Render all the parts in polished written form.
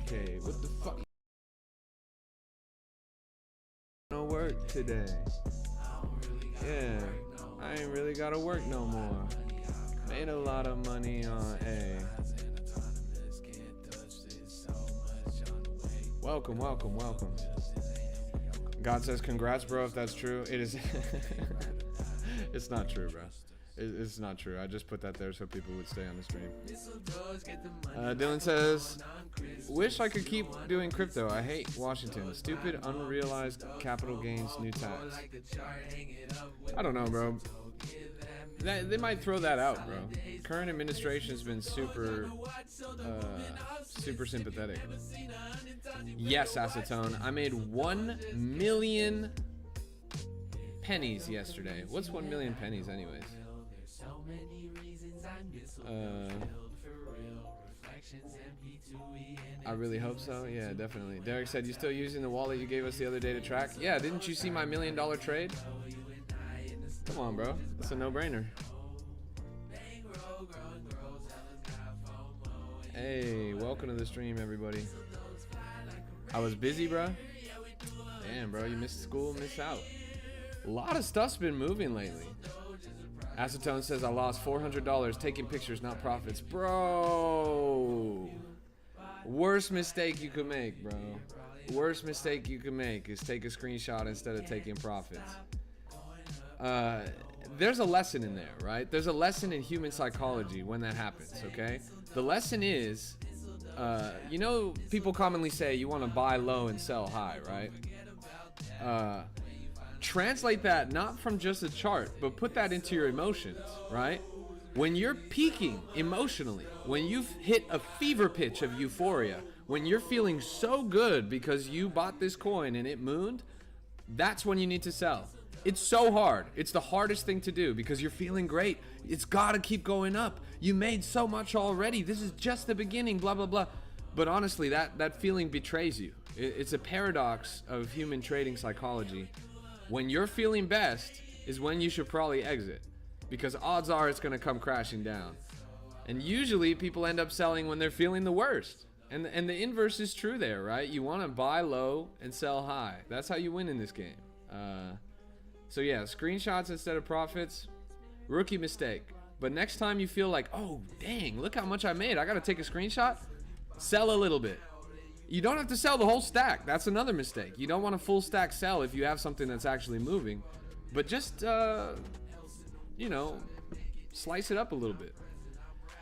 cave. What the fuck? No work today. Yeah, I ain't really gotta work no more. Made a lot of money on A. Welcome, welcome, welcome. God says congrats, bro, if that's true. It is. It's not true, bro. It's not true. I just put that there so people would stay on the stream. Dylan says, wish I could keep doing crypto. I hate Washington. Stupid, unrealized capital gains, new tax. I don't know, bro. They might throw that out, bro. Current administration has been super sympathetic. Yes, Acetone. I made 1 million pennies yesterday. What's 1 million pennies anyways? I really hope so. Yeah, definitely. Derek said, you still using the wallet you gave us the other day to track? Yeah, didn't you see my $1 million trade? Come on, bro. That's a no-brainer. Hey, welcome to the stream, everybody. I was busy, bro. Damn, bro, you missed school, missed out. A lot of stuff's been moving lately. Acetone says, I lost $400 taking pictures, not profits. Bro. Worst mistake you could make, bro. Worst mistake you could make is take a screenshot instead of taking profits. There's a lesson in there, right? There's a lesson in human psychology when that happens, okay? The lesson is, you know, people commonly say you want to buy low and sell high, right? Translate that not from just a chart, but put that into your emotions, right? When you're peaking emotionally, when you've hit a fever pitch of euphoria, when you're feeling so good because you bought this coin and it mooned, that's when you need to sell. It's so hard. It's the hardest thing to do because you're feeling great. It's got to keep going up. You made so much already. This is just the beginning, blah, blah, blah. But honestly, that feeling betrays you. It's a paradox of human trading psychology. When you're feeling best is when you should probably exit because odds are it's going to come crashing down. And usually people end up selling when they're feeling the worst. And the inverse is true there, right? You want to buy low and sell high. That's how you win in this game. So yeah, screenshots instead of profits, rookie mistake. But next time you feel like, oh, dang, look how much I made. I got to take a screenshot. Sell a little bit. You don't have to sell the whole stack. That's another mistake. You don't want a full stack sell if you have something that's actually moving. But just, you know, slice it up a little bit.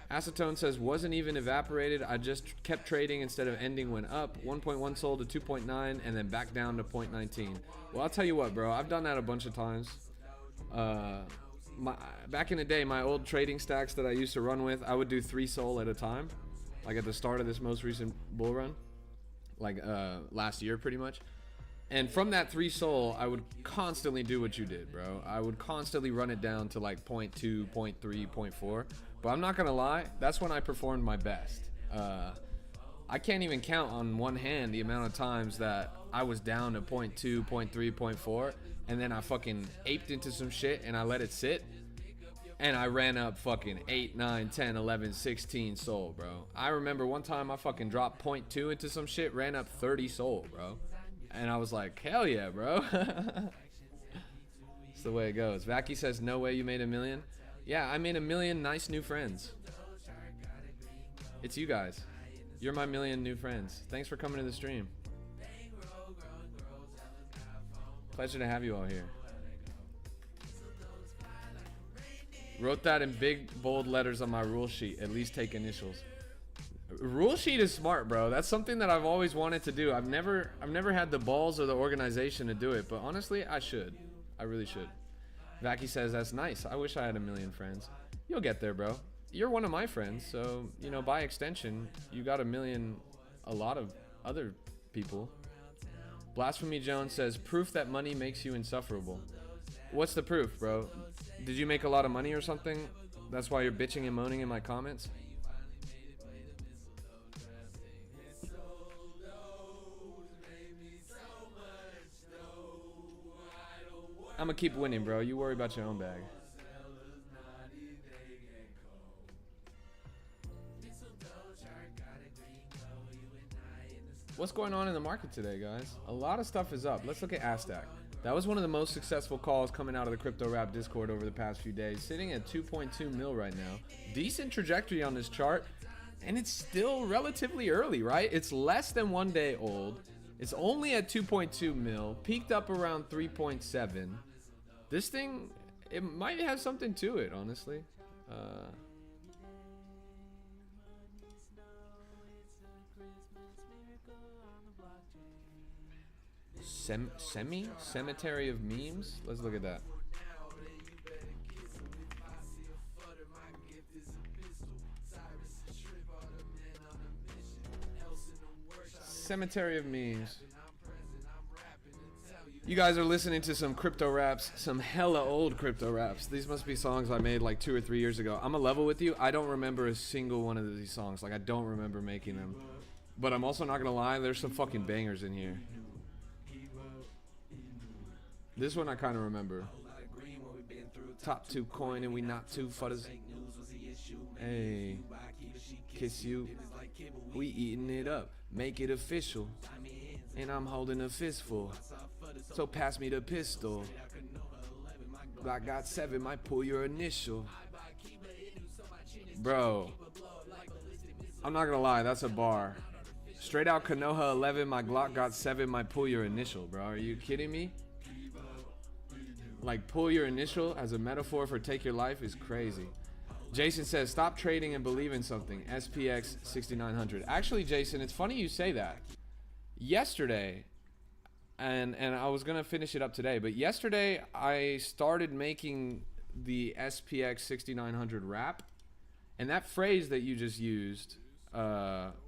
Acetone says, wasn't even evaporated. I just kept trading instead of ending when up. 1.1 sold to 2.9 and then back down to 0.19. Well, I'll tell you what, bro. I've done that a bunch of times. Back in the day, my old trading stacks that I used to run with, I would do 3 sol at a time. Like at the start of this most recent bull run. Like last year pretty much. And from that 3 sol, I would constantly do what you did, bro. I would constantly run it down to like 0.2, 0.3, 0.4. But I'm not gonna lie, that's when I performed my best. I can't even count on one hand the amount of times that I was down to 0.2, 0.3, 0.4, and then I fucking aped into some shit and I let it sit. And I ran up fucking 8, 9, 10, 11, 16 sol, bro. I remember one time I fucking dropped 0.2 into some shit, ran up 30 sol, bro. And I was like, hell yeah, bro. It's the way it goes. Vacky says, no way you made $1 million. Yeah, I made 1 million nice new friends. It's you guys. You're my 1 million new friends. Thanks for coming to the stream. Pleasure to have you all here. Wrote that in big, bold letters on my rule sheet. At least take initials. Rule sheet is smart, bro. That's something that I've always wanted to do. I've never had the balls or the organization to do it, but honestly, I should. I really should. Vacky says, that's nice. I wish I had 1 million friends. You'll get there, bro. You're one of my friends, so, you know, by extension, you got 1 million, a lot of other people. Blasphemy Jones says, proof that money makes you insufferable. What's the proof, bro? Did you make a lot of money or something? That's why you're bitching and moaning in my comments? I'm gonna keep winning, bro. You worry about your own bag. What's going on in the market today, guys? A lot of stuff is up. Let's look at Aztec. That was one of the most successful calls coming out of the Crypto Rap Discord over the past few days, sitting at 2.2 mil right now. Decent trajectory on this chart, and it's still relatively early, right? It's less than 1 day old. It's only at 2.2 mil, peaked up around 3.7. This thing, it might have something to it, honestly. Cemetery of memes. Let's look at that. Cemetery of memes. You guys are listening to some crypto raps, some hella old crypto raps. These must be songs I made like 2 or 3 years ago. I'm a level with you. I don't remember a single one of these songs. Like, I don't remember making them. But I'm also not gonna lie, there's some fucking bangers in here. This one I kind of remember. Top 2 coin and we not 2 futters. Hey, kiss you. We eating it up. Make it official. And I'm holding a fistful. So pass me the pistol. Glock got 7, might pull your initial. Bro, I'm not gonna lie, that's a bar. Straight out Konoha 11, my Glock got 7, might pull your initial, bro. Are you kidding me? Like, pull your initial as a metaphor for take your life is crazy. Jason says, stop trading and believe in something. SPX 6900. Actually, Jason, it's funny you say that. Yesterday, and I was gonna finish it up today, but yesterday I started making the SPX 6900 rap, and that phrase that you just used,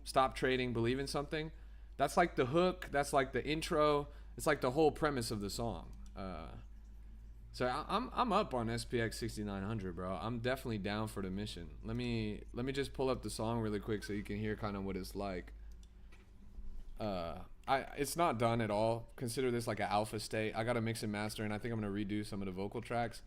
stop trading, believe in something, that's like the hook, that's like the intro, it's like the whole premise of the song. So I'm up on SPX 6900, bro. I'm definitely down for the mission. Let me just pull up the song really quick so you can hear kind of what it's like. It's not done at all. Consider this like an alpha state. I gotta mix and master, and I think I'm gonna redo some of the vocal tracks.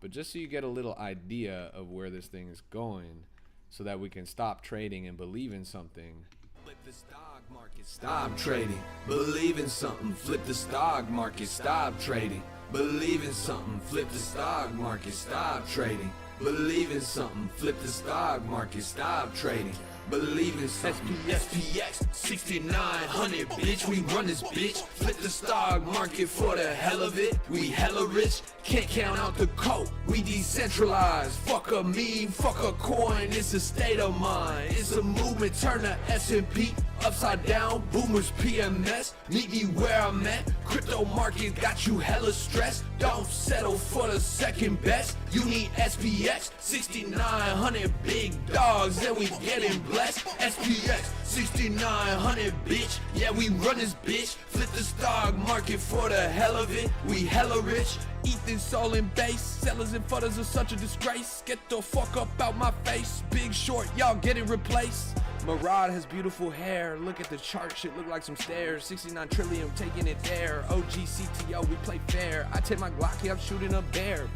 But just so you get a little idea of where this thing is going, so that we can stop trading and believe in something. Flip the stock market, stop trading. Believe in something. Flip the stock market, stop trading. Believe in something. Flip the stock market, stop trading. Believe in something. Flip the stock market, stop trading. Believe in something. SPX 6900, bitch, we run this bitch. Flip the stock market for the hell of it. We hella rich, can't count out the code. We decentralized. Fuck a meme, fuck a coin. It's a state of mind. It's a movement. Turn the S&P upside down. Boomers PMS. Meet me where I'm at. Crypto market got you hella stressed. Don't settle for the second best. You need SPX 6900, big dogs, and we getting blessed. SPX 6900, bitch. Yeah, we run this bitch. Flip the stock market for the hell of it. We hella rich. Ethan, Soul, and Base. Sellers and futters are such a disgrace. Get the fuck up out my face. Big Short, y'all getting replaced. Murad has beautiful hair. Look at the chart, shit look like some stairs. 69 trillion, taking it there. OG CTO, we play fair. I take my Glocky, I'm shooting a bear.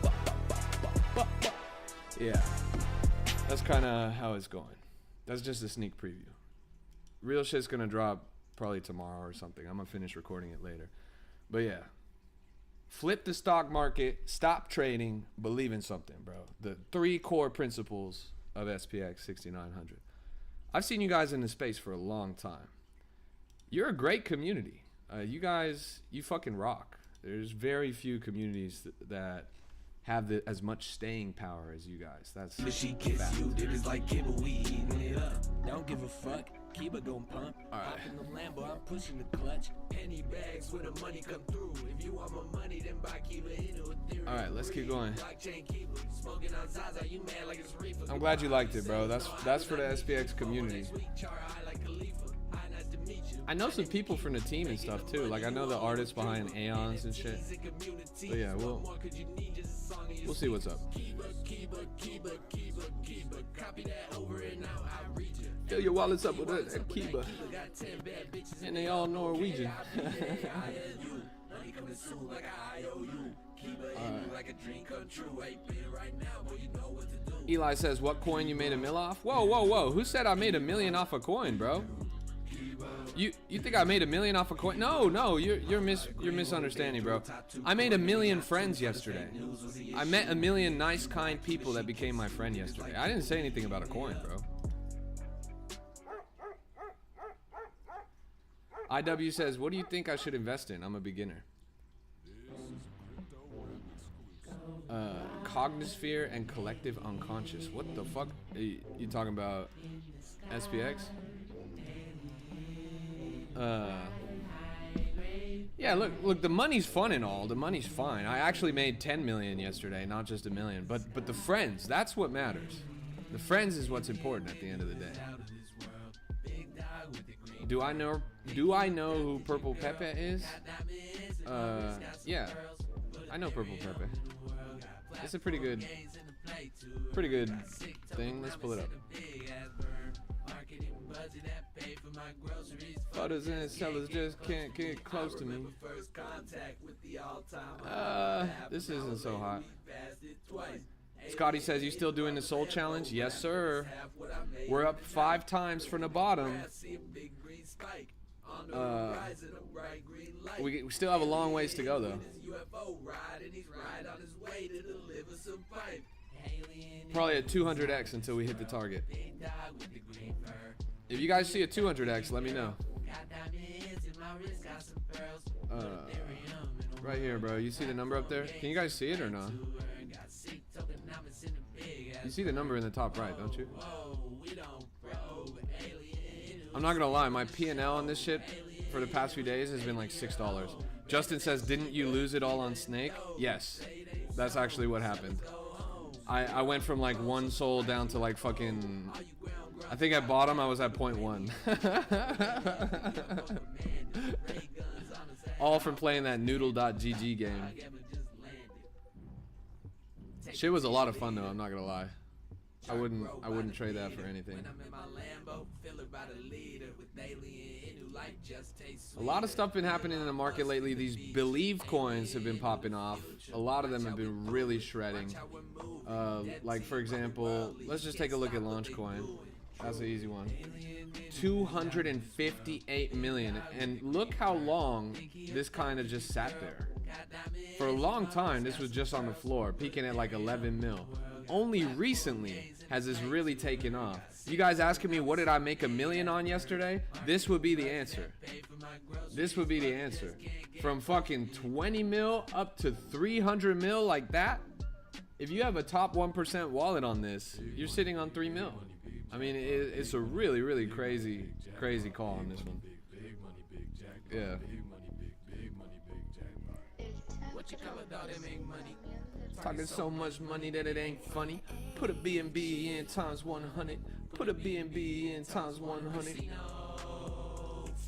Yeah, that's kind of how it's going. That's just a sneak preview. Real shit's gonna drop probably tomorrow or something. I'm gonna finish recording it later. But yeah, flip the stock market, stop trading, believe in something, bro. The 3 core principles of SPX 6900. I've seen you guys in this space for a long time. You're a great community. You guys, you fucking rock. There's very few communities that have as much staying power as you guys. That's she kiss you, it's like kibble, we eating it up. Don't give a fuck, keep it gon' pump. Alright. In the Lambo, I'm pushing the clutch. Penny bags when the money come through. If you want my money, then buy Kiba into a theory. Alright, let's keep going. I'm glad you liked it, bro. That's for the SPX community. I know some people from the team and stuff too. Like I know the artists behind Aeons and shit. But yeah, we'll see what's up. Fill your wallets up with that Kiba. And they all Norwegian. Eli says, what coin you made a mill off? Whoa, whoa, whoa. Who said I made $1 million off a coin, bro? You think I made $1 million off a coin? No, you're misunderstanding, bro. I made 1 million friends yesterday. I met 1 million nice, kind people that became my friend yesterday. I didn't say anything about a coin, bro. IW says, what do you think I should invest in? I'm a beginner. Cognisphere and collective unconscious. What the fuck? You talking about SPX? Yeah, look, the money's fun and all. The money's fine. I actually made 10 million yesterday, not just 1 million. But the friends, that's what matters. The friends is what's important at the end of the day. Do I know who Purple Pepe is? Yeah. I know Purple Pepe. It's a pretty good thing. Let's pull it up. Photos and sellers just can't get close to me. This isn't so hot. Scotty says, you still doing the soul challenge? Yes, sir. We're up 5 times from the bottom. We still have a long ways to go, though. Probably at 200x until we hit the target. If you guys see a 200x, let me know. Right here, bro. You see the number up there? Can you guys see it or not? You see the number in the top right, don't you? I'm not gonna lie, my P&L on this shit for the past few days has been like $6. Justin says, didn't you lose it all on Snake? Yes, that's actually what happened. I went from like 1 soul down to like fucking, I think at bottom I was at 0.1. All from playing that noodle.gg game. Shit was a lot of fun though, I'm not gonna lie. I wouldn't trade that for anything. A lot of stuff been happening in the market lately. These Believe coins have been popping off. A lot of them have been really shredding. Like for example, let's just take a look at Launchcoin. That's an easy one. 258 million, and look how long this kind of just sat there. For a long time, this was just on the floor, peaking at like 11 mil. Only recently has this really taken off. You guys asking me what did I make $1 million on yesterday? This would be the answer. This would be the answer. From fucking 20 mil up to 300 mil like that. If you have a top 1% wallet on this, you're sitting on 3 mil. I mean, it's a really, really crazy call on this one. Yeah. Talking so much money that it ain't funny. Put a BNB in times 100. Put a BNB in times 100.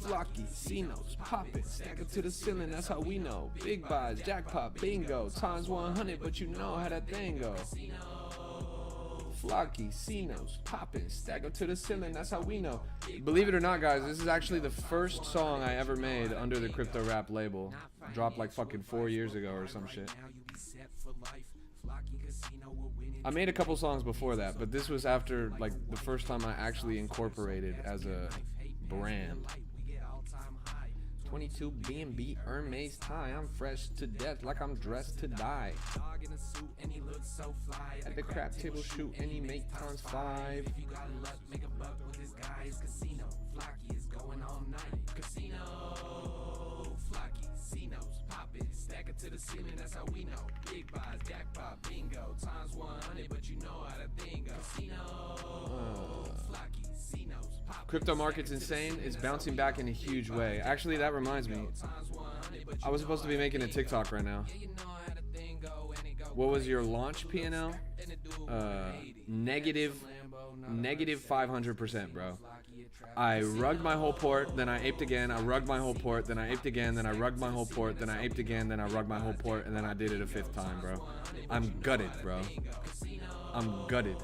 Flocky, Cinos, poppin', stack it to the ceiling, that's how we know. Big buys, jackpot, bingo, times 100, but you know how that thing go. Flocky, Cinos, poppin', stack it to the ceiling, that's how we know. Believe it or not, guys, this is actually the first song I ever made under the Crypto Rap label. Dropped like fucking 4 years ago or some shit. I made a couple songs before that, but this was after like the first time I actually incorporated as a brand. 22 BNB Hermes tie. I'm fresh to death like I'm dressed to die. At the crap table shoot and he make times 5. Stack it to the ceiling, that's how we know. Big buys, jackpot, bingo, times 100, but you know how the thing goes. Crypto market's insane. It's bouncing back in a huge way. Actually, that reminds me. I was supposed to be making a TikTok right now. What was your launch P&L? Negative 500%, bro. I rugged my whole port, then I aped again, I rugged my whole port, then I aped again, then I rugged my whole port, then I aped again, then I rugged my whole port, and then I did it a 5th time, bro. I'm gutted, bro. I'm gutted.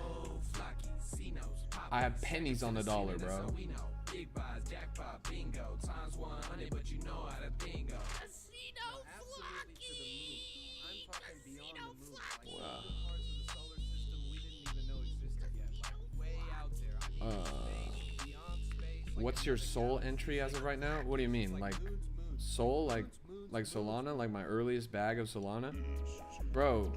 I have pennies on the dollar, bro. Wow. What's your soul entry as of right now? What do you mean? Like soul? Like Solana? Like my earliest bag of Solana? Bro,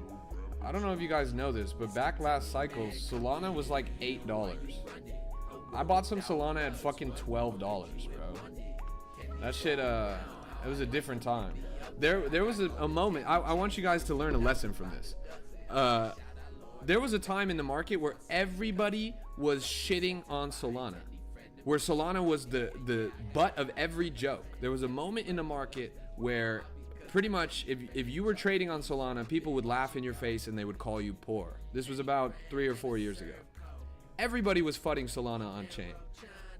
I don't know if you guys know this, but back last cycle, Solana was like $8. I bought some Solana at fucking $12, bro. That shit, it was a different time. There was a moment, I want you guys to learn a lesson from this. There was a time in the market where everybody was shitting on Solana, where Solana was the butt of every joke. There was a moment in the market where pretty much if you were trading on Solana, people would laugh in your face and they would call you poor. This was about 3 or 4 years ago. Everybody was fudding Solana on chain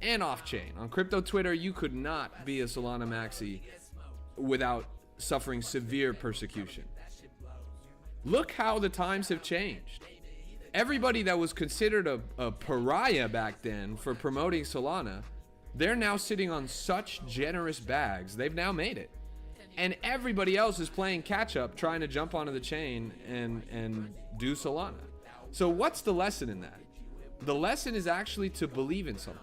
and off chain. On crypto Twitter, you could not be a Solana maxi without suffering severe persecution. Look how the times have changed. Everybody that was considered a pariah back then for promoting Solana, they're now sitting on such generous bags. They've now made it. And everybody else is playing catch up, trying to jump onto the chain and do Solana. So what's the lesson in that? The lesson is actually to believe in something,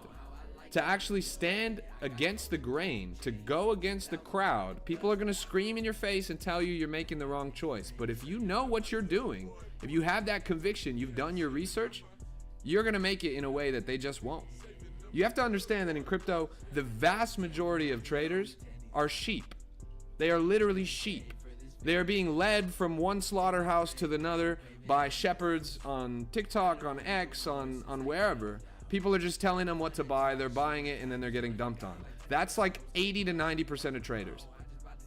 to actually stand against the grain, to go against the crowd. People are going to scream in your face and tell you you're making the wrong choice. But if you know what you're doing, if you have that conviction, you've done your research, you're going to make it in a way that they just won't. You have to understand that in crypto, the vast majority of traders are sheep. They are literally sheep. They are being led from one slaughterhouse to another by shepherds on TikTok, on X, on wherever. People are just telling them what to buy, they're buying it, and then they're getting dumped on. That's like 80 to 90% of traders.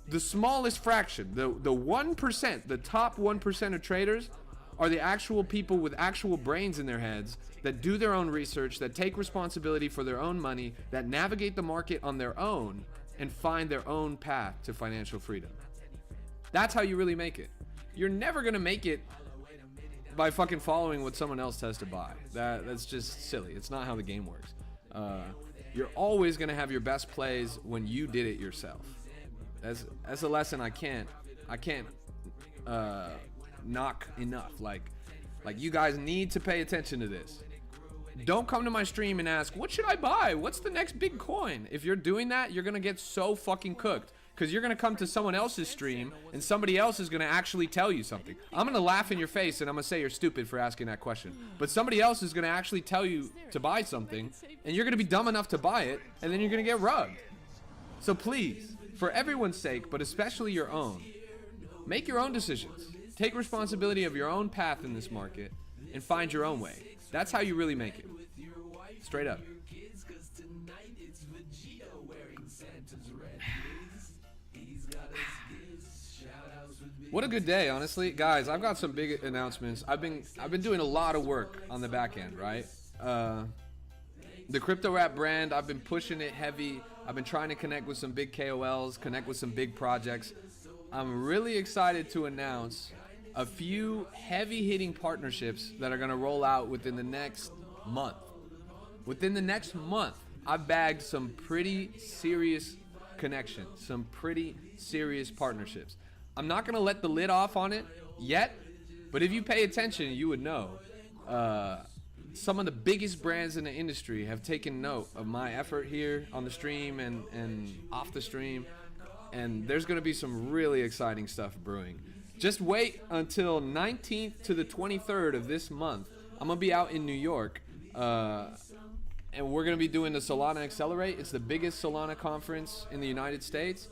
The smallest fraction, the 1%, the top 1% of traders are the actual people with actual brains in their heads that do their own research, that take responsibility for their own money, that navigate the market on their own and find their own path to financial freedom. That's how you really make it. You're never gonna make it by fucking following what someone else has to buy. That's just silly. It's not how the game works. You're always gonna have your best plays when you did it yourself. That's a lesson I can't knock enough. Like you guys need to pay attention to this. Don't come to my stream and ask, what should I buy? What's the next big coin? If you're doing that, you're gonna get so fucking cooked. Because you're gonna come to someone else's stream and somebody else is gonna actually tell you something. I'm gonna laugh in your face and I'm gonna say you're stupid for asking that question. But somebody else is gonna actually tell you to buy something and you're gonna be dumb enough to buy it and then you're gonna get rugged. So please, for everyone's sake, but especially your own, make your own decisions. Take responsibility of your own path in this market and find your own way. That's how you really make it. Straight up. What a good day, honestly. Guys, I've got some big announcements. I've been doing a lot of work on the back end, right? The Crypto Rap brand, I've been pushing it heavy. I've been trying to connect with some big KOLs, connect with some big projects. I'm really excited to announce a few heavy-hitting partnerships that are going to roll out within the next month. Within the next month, I've bagged some pretty serious connections, some pretty serious partnerships. I'm not going to let the lid off on it yet, but if you pay attention, you would know. Some of the biggest brands in the industry have taken note of my effort here on the stream and off the stream, and there's going to be some really exciting stuff brewing. Just wait until 19th to the 23rd of this month. I'm going to be out in New York, and we're going to be doing the Solana Accelerate. It's the biggest Solana conference in the United States.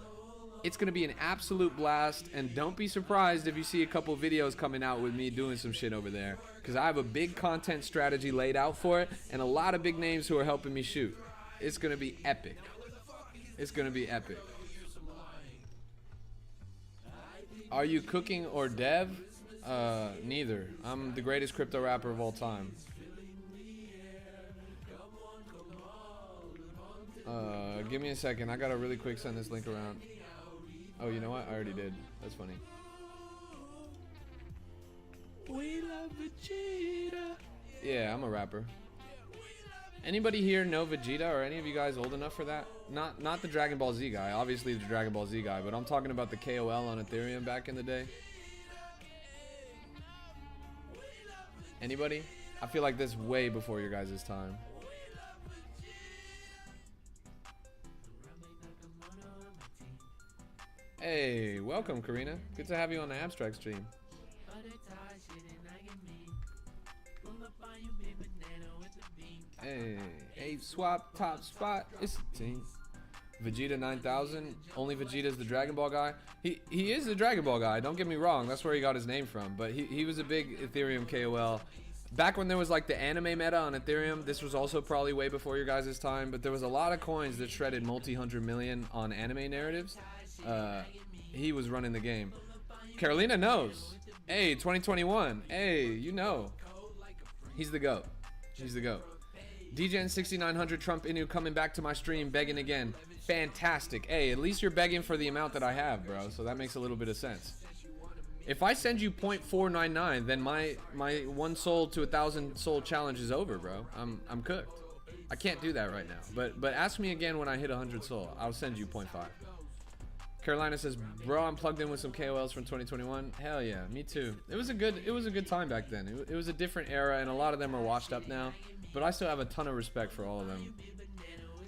It's going to be an absolute blast, and don't be surprised if you see a couple videos coming out with me doing some shit over there, because I have a big content strategy laid out for it, and a lot of big names who are helping me shoot. It's going to be epic. It's going to be epic. Are you cooking or dev? Neither. I'm the greatest crypto rapper of all time. Give me a second. I gotta really quick send this link around. Oh, you know what? I already did. That's funny. We love Vegeta. Yeah, I'm a rapper. Anybody here know Vegeta, or any of you guys old enough for that? Not the Dragon Ball Z guy. Obviously the Dragon Ball Z guy, but I'm talking about the KOL on Ethereum back in the day. Anybody? I feel like this way before your guys' time. Hey, welcome, Karina. Good to have you on the abstract stream. Hey, Ape swap top spot. It's a team. Vegeta 9000. Only Vegeta's the Dragon Ball guy. He is the Dragon Ball guy. Don't get me wrong. That's where he got his name from. But he was a big Ethereum KOL. Back when there was like the anime meta on Ethereum, this was also probably way before your guys' time. But there was a lot of coins that shredded multi-hundred million on anime narratives. He was running the game. Carolina knows. Hey, 2021. Hey, you know. He's the GOAT. He's the GOAT. DJN 6900 Trump Inu coming back to my stream begging again. Fantastic. Hey, at least you're begging for the amount that I have, bro. So that makes a little bit of sense. If I send you 0.499, then my 1 soul to 1,000 soul challenge is over, bro. I'm cooked. I can't do that right now. But ask me again when I hit 100 soul. I'll send you 0.5. Carolina says, bro, I'm plugged in with some KOLs from 2021. Hell yeah, me too. It was a good time back then. It was a different era, and a lot of them are washed up now. But I still have a ton of respect for all of them.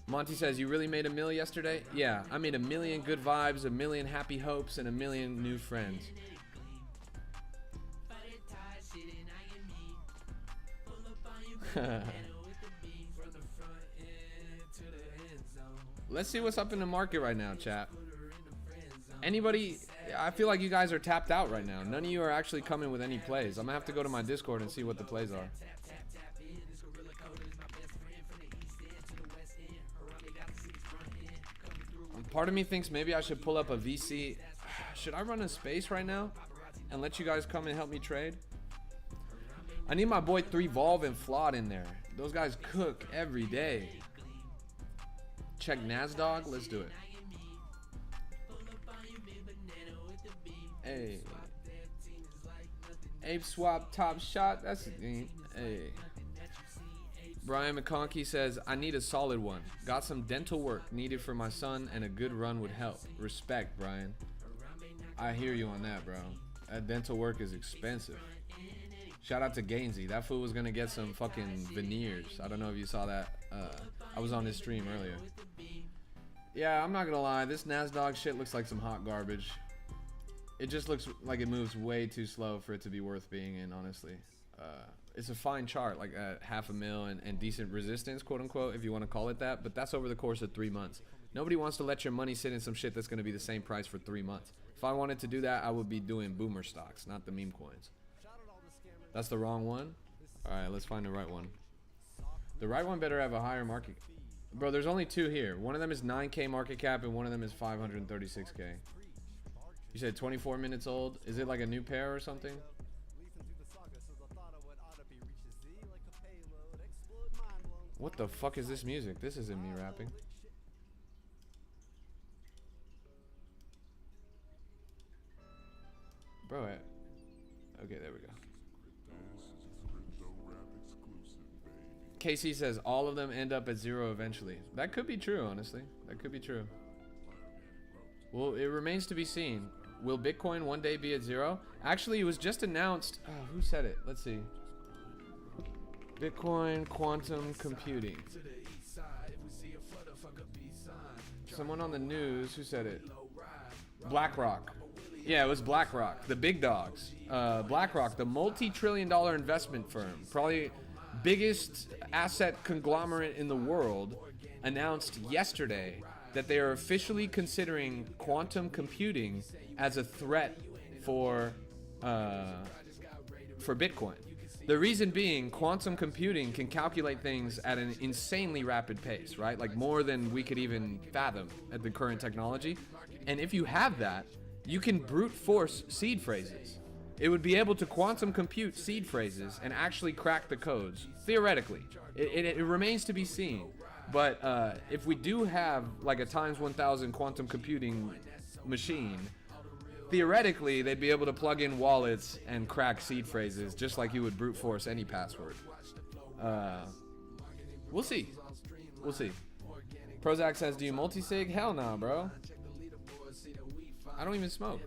Monty says, you really made a mill yesterday? Yeah, I made a million good vibes, a million happy hopes, and a million new friends. Let's see what's up in the market right now, chat. Anybody, I feel like you guys are tapped out right now. None of you are actually coming with any plays. I'm gonna have to go to my Discord and see what the plays are. Part of me thinks maybe I should pull up a VC. Should I run a space right now and let you guys come and help me trade? I need my boy 3Volve and Flawed in there. Those guys cook every day. Check NASDAQ. Let's do it. Hey. Ape swap top shot. That's hey. Brian McConkey says, I need a solid one. Got some dental work needed for my son and a good run would help. Respect, Brian. I hear you on that, bro. That dental work is expensive. Shout out to Gainsey. That fool was gonna get some fucking veneers. I don't know if you saw that. I was on his stream earlier. Yeah, I'm not gonna lie. This NASDAQ shit looks like some hot garbage. It just looks like it moves way too slow for it to be worth being in, honestly. It's a fine chart, like at half a mil and decent resistance, quote unquote, if you want to call it that. But that's over the course of 3 months. Nobody wants to let your money sit in some shit that's going to be the same price for 3 months. If I wanted to do that, I would be doing boomer stocks, not the meme coins. That's the wrong one. All right, let's find the right one. The right one better have a higher market. Bro, there's only 2 here. One of them is 9K market cap and one of them is 536K. You said 24 minutes old. Is it like a new pair or something? What the fuck is this music? This isn't me rapping. Bro, okay, there we go. KC says all of them end up at 0 eventually. That could be true, honestly. That could be true. Well, it remains to be seen. Will Bitcoin one day be at 0? Actually, it was just announced. Oh, who said it? Let's see. Bitcoin quantum computing. Someone on the news. Who said it? BlackRock. Yeah, it was BlackRock. The big dogs. BlackRock, the multi-trillion-dollar investment firm, probably biggest asset conglomerate in the world, announced yesterday that they are officially considering quantum computing as a threat for Bitcoin. The reason being, quantum computing can calculate things at an insanely rapid pace, right? Like more than we could even fathom at the current technology. And if you have that, you can brute force seed phrases. It would be able to quantum compute seed phrases and actually crack the codes, theoretically. It remains to be seen. But if we do have like a times 1000 quantum computing machine, theoretically they'd be able to plug in wallets and crack seed phrases just like you would brute force any password. We'll see. We'll see. Prozac says, do you multi-sig? Hell no, bro. I don't even smoke.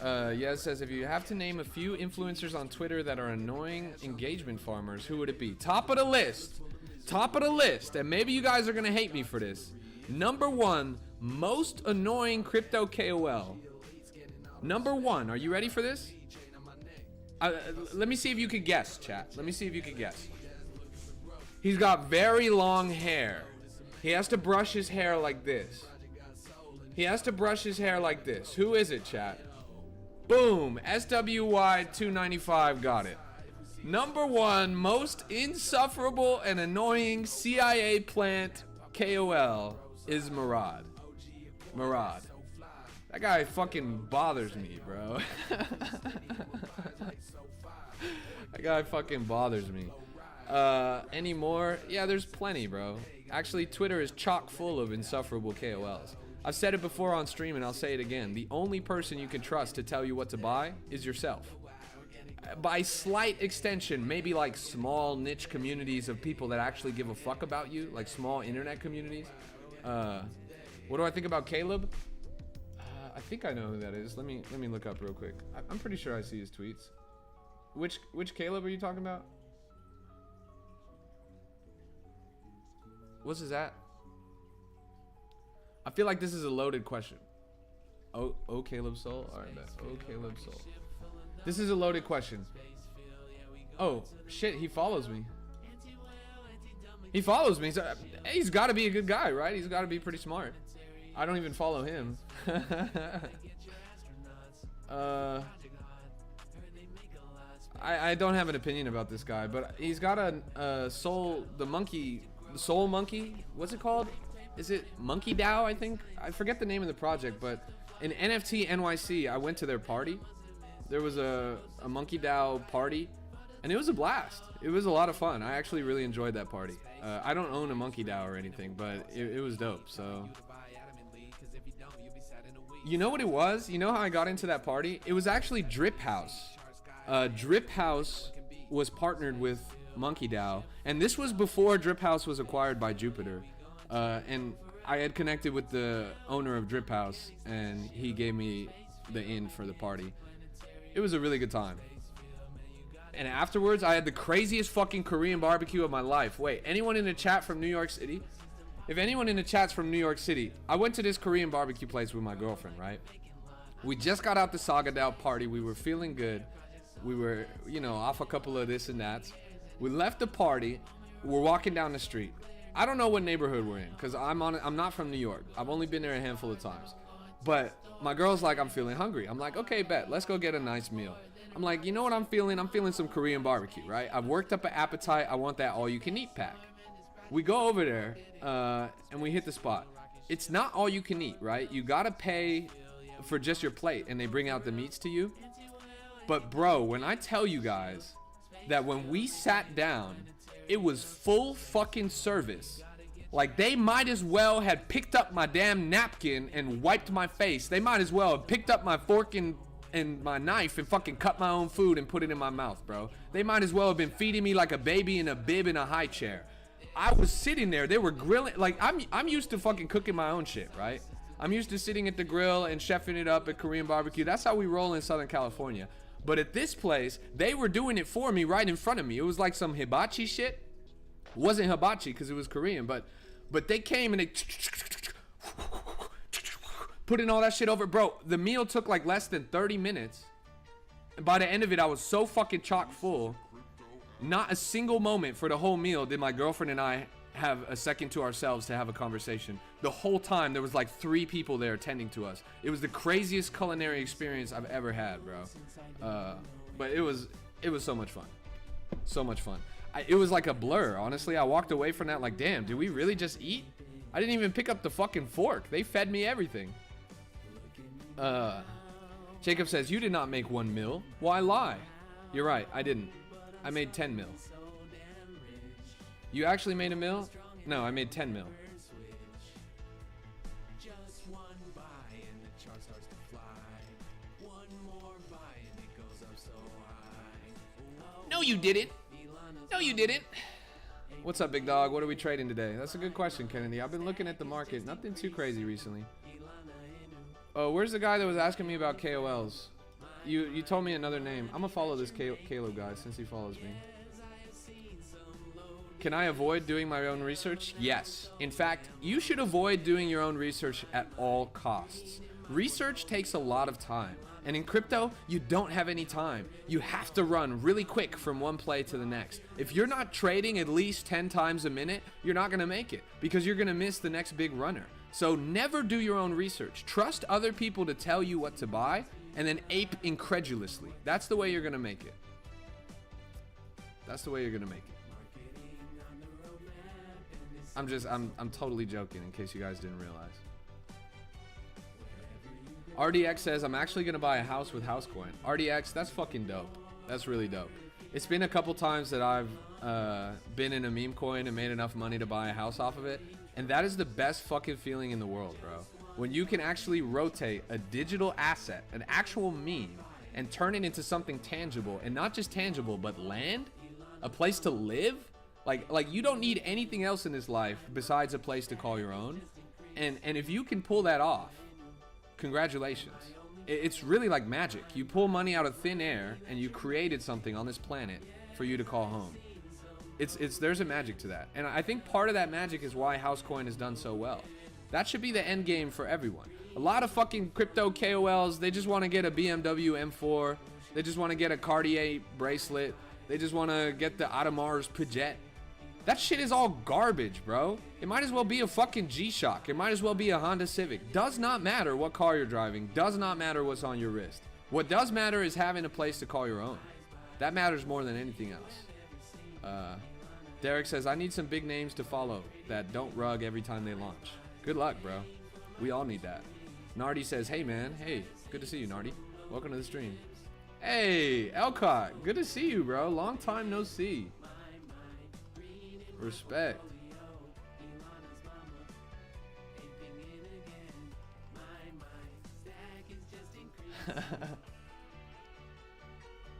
Yeah, it says, if you have to name a few influencers on Twitter that are annoying engagement farmers, who would it be? Top of the list. Top of the list. And maybe you guys are going to hate me for this. Number 1, Most annoying crypto KOL. Number 1. Are you ready for this? Let me see if you could guess, chat. Let me see if you could guess. He's got very long hair. He has to brush his hair like this. He has to brush his hair like this. Who is it, chat? Boom. SWY295 got it. Number 1 most insufferable and annoying CIA plant KOL is Murad. Murad. That guy fucking bothers me, bro. That guy fucking bothers me. Any more? Yeah, there's plenty, bro. Actually, Twitter is chock full of insufferable KOLs. I've said it before on stream and I'll say it again. The only person you can trust to tell you what to buy is yourself. By slight extension, maybe like small niche communities of people that actually give a fuck about you, like small internet communities. What do I think about Caleb? I think I know who that is. Let me look up real quick. I'm pretty sure I see his tweets. Which Caleb are you talking about? What's his at? I feel like this is a loaded question. Oh, Caleb Soul? Alright, bet. Oh, Caleb Soul. This is a loaded question. Oh, shit, he follows me. He follows me. So, he's got to be a good guy, right? He's got to be pretty smart. I don't even follow him. I don't have an opinion about this guy, but he's got a soul, the soul monkey. What's it called? Is it Monkey DAO, I think? I forget the name of the project, but in NFT NYC, I went to their party. There was a Monkey DAO party, and it was a blast. It was a lot of fun. I actually really enjoyed that party. I don't own a Monkey DAO or anything, but it was dope, so. You know what it was? You know how I got into that party? It was actually Drip House. Drip House was partnered with Monkey DAO, and this was before Drip House was acquired by Jupiter. And I had connected with the owner of Drip House, and he gave me the in for the party. It was a really good time. And afterwards, I had the craziest fucking Korean barbecue of my life. Wait, anyone in the chat from New York City? If anyone in the chat's from New York City, I went to this Korean barbecue place with my girlfriend, right? We just got out the Sagadao party. We were feeling good. We were, off a couple of this and that. We left the party. We're walking down the street. I don't know what neighborhood we're in because I'm not from New York. I've only been there a handful of times. But my girl's like, I'm feeling hungry. I'm like, okay, bet. Let's go get a nice meal. I'm like, you know what I'm feeling? I'm feeling some Korean barbecue, right? I've worked up an appetite. I want that all-you-can-eat pack. We go over there, and we hit the spot. It's not all you can eat, right? You gotta pay for just your plate, and they bring out the meats to you. But bro, when I tell you guys that when we sat down, it was full fucking service. Like, they might as well had picked up my damn napkin and wiped my face. They might as well have picked up my fork and my knife and fucking cut my own food and put it in my mouth, bro. They might as well have been feeding me like a baby in a bib in a high chair. I was sitting there. They were grilling. Like, I'm used to fucking cooking my own shit, right? I'm used to sitting at the grill and chefing it up at Korean barbecue. That's how we roll in Southern California. But at this place, they were doing it for me right in front of me. It was like some hibachi shit. It wasn't hibachi because it was Korean, but they came and they put in all that shit over. Bro, the meal took like less than 30 minutes. And by the end of it, I was so fucking chock full. Not a single moment for the whole meal did my girlfriend and I have a second to ourselves to have a conversation. The whole time, there was like 3 people there tending to us. It was the craziest culinary experience I've ever had, bro. But it was so much fun. So much fun. It was like a blur, honestly. I walked away from that like, damn, did we really just eat? I didn't even pick up the fucking fork. They fed me everything. Jacob says, you did not make 1 mil. Why lie? You're right, I didn't. I made 10 mil. You actually made a mil? No, I made 10 mil. No, you didn't. No, you didn't. What's up, big dog? What are we trading today? That's a good question, Kennedy. I've been looking at the market. Nothing too crazy recently. Oh, where's the guy that was asking me about KOLs? You told me another name. I'm gonna follow this Caleb guy since he follows me. Can I avoid doing my own research? Yes. In fact, you should avoid doing your own research at all costs. Research takes a lot of time. And in crypto, you don't have any time. You have to run really quick from one play to the next. If you're not trading at least 10 times a minute, you're not gonna make it because you're gonna miss the next big runner. So never do your own research. Trust other people to tell you what to buy and then ape incredulously. That's the way you're gonna make it. That's the way you're gonna make it. I'm totally joking in case you guys didn't realize. RDX says, I'm actually going to buy a house with Housecoin. RDX, that's fucking dope. That's really dope. It's been a couple times that I've been in a meme coin and made enough money to buy a house off of it. And that is the best fucking feeling in the world, bro. When you can actually rotate a digital asset, an actual meme, and turn it into something tangible. And not just tangible, but land, a place to live. Like you don't need anything else in this life besides a place to call your own. And if you can pull that off, congratulations. It's really like magic. You pull money out of thin air and you created something on this planet for you to call home. There's a magic to that. And I think part of that magic is why Housecoin has done so well. That should be the end game for everyone. A lot of fucking crypto KOLs, they just want to get a BMW M4. They just want to get a Cartier bracelet. They just want to get the Audemars Piguet. That shit is all garbage, bro. It might as well be a fucking G-Shock. It might as well be a Honda Civic. Does not matter what car you're driving. Does not matter what's on your wrist. What does matter is having a place to call your own. That matters more than anything else. Derek says, I need some big names to follow that don't rug every time they launch. Good luck, bro. We all need that. Nardi says, hey, man. Hey, good to see you, Nardi. Welcome to the stream. Hey, Elcott. Good to see you, bro. Long time no see. Respect.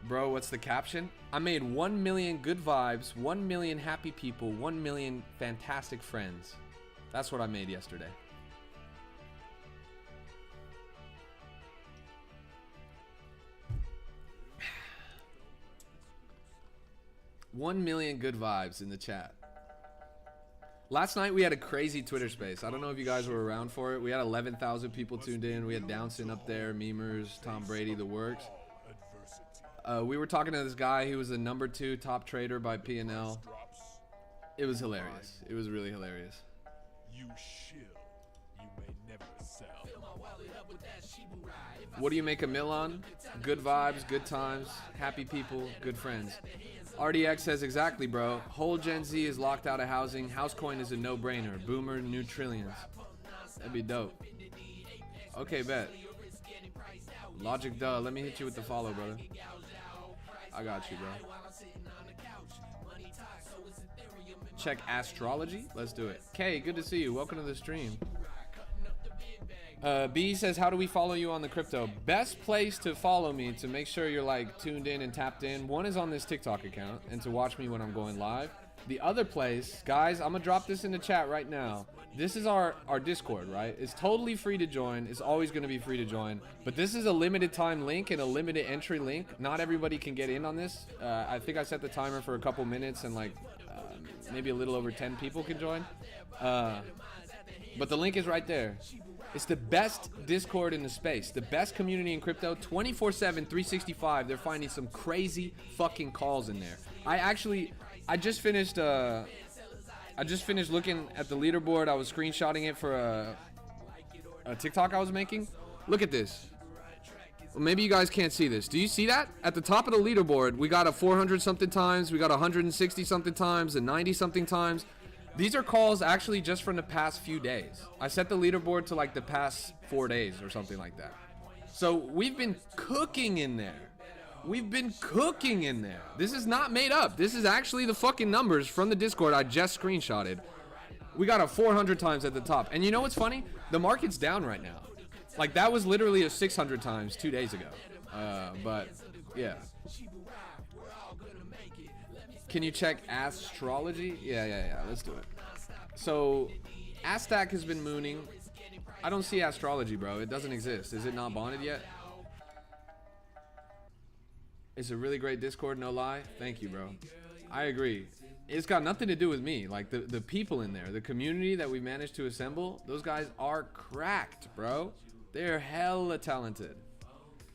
Bro, what's the caption? I made 1 million good vibes, 1 million happy people, 1 million fantastic friends. That's what I made yesterday. One million good vibes in the chat. Last night we had a crazy Twitter space. I don't know if you guys were around for it. We had 11,000 people tuned in. We had Downson up there, memers, Tom Brady, the works. We were talking to this guy. He was the #2 top trader by P&L. It was hilarious. It was really hilarious. You may never sell. What do you make a mill on? Good vibes, good times, happy people, good friends. RDX says exactly, bro. Whole Gen Z is locked out of housing. Housecoin is a no-brainer. Boomer, new trillions. That'd be dope. Okay, bet. Logic duh. Let me hit you with the follow, brother. I got you, bro. Check astrology. Let's do it. Kay, good to see you. Welcome to the stream. B says, how do we follow you on the crypto? Best place to follow me to make sure you're like tuned in and tapped in. One is on this TikTok account and to watch me when I'm going live. The other place, guys, I'm gonna drop this in the chat right now. This is our Discord, right? It's totally free to join. It's always gonna be free to join. But this is a limited time link and a limited entry link. Not everybody can get in on this. I think I set the timer for a couple minutes and like maybe a little over 10 people can join. But the link is right there. It's the best Discord in the space. The best community in crypto, 24/7, 365. They're finding some crazy fucking calls in there. I just finished looking at the leaderboard. I was screenshotting it for a TikTok I was making. Look at this. Well, maybe you guys can't see this. Do you see that? At the top of the leaderboard, we got a 400 something times, we got 160 something times, and 90 something times. These are calls actually just from the past few days. I set the leaderboard to like the past 4 days or something like that. So we've been cooking in there. We've been cooking in there. This is not made up. This is actually the fucking numbers from the Discord I just screenshotted. We got a 400 times at the top. And you know what's funny? The market's down right now. Like that was literally a 600 times 2 days ago. But yeah. Can you check astrology? Yeah. Let's do it. So, Astack has been mooning. I don't see astrology, bro. It doesn't exist. Is it not bonded yet? It's a really great Discord, no lie. Thank you, bro. I agree. it's got nothing to do with me. Like the people in there, the community that we managed to assemble, those guys are cracked, bro. They're hella talented.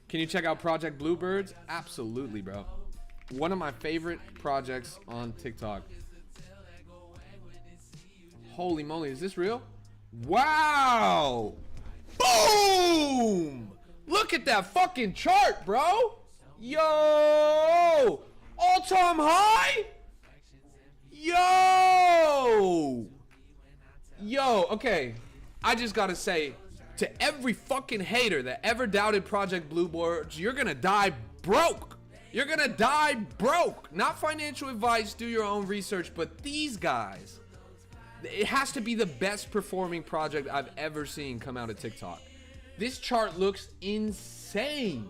Can you check out Project Bluebirds? Absolutely, bro. One of my favorite projects on TikTok. Holy moly, is this real? Wow! Boom! Look at that fucking chart, bro! Yo! All-time high? Yo! Yo, okay. I just gotta say, to every fucking hater that ever doubted Project Bluebirds, you're gonna die broke. You're gonna die broke. Not financial advice, do your own research, but these guys, it has to be the best performing project I've ever seen come out of TikTok. This chart looks insane.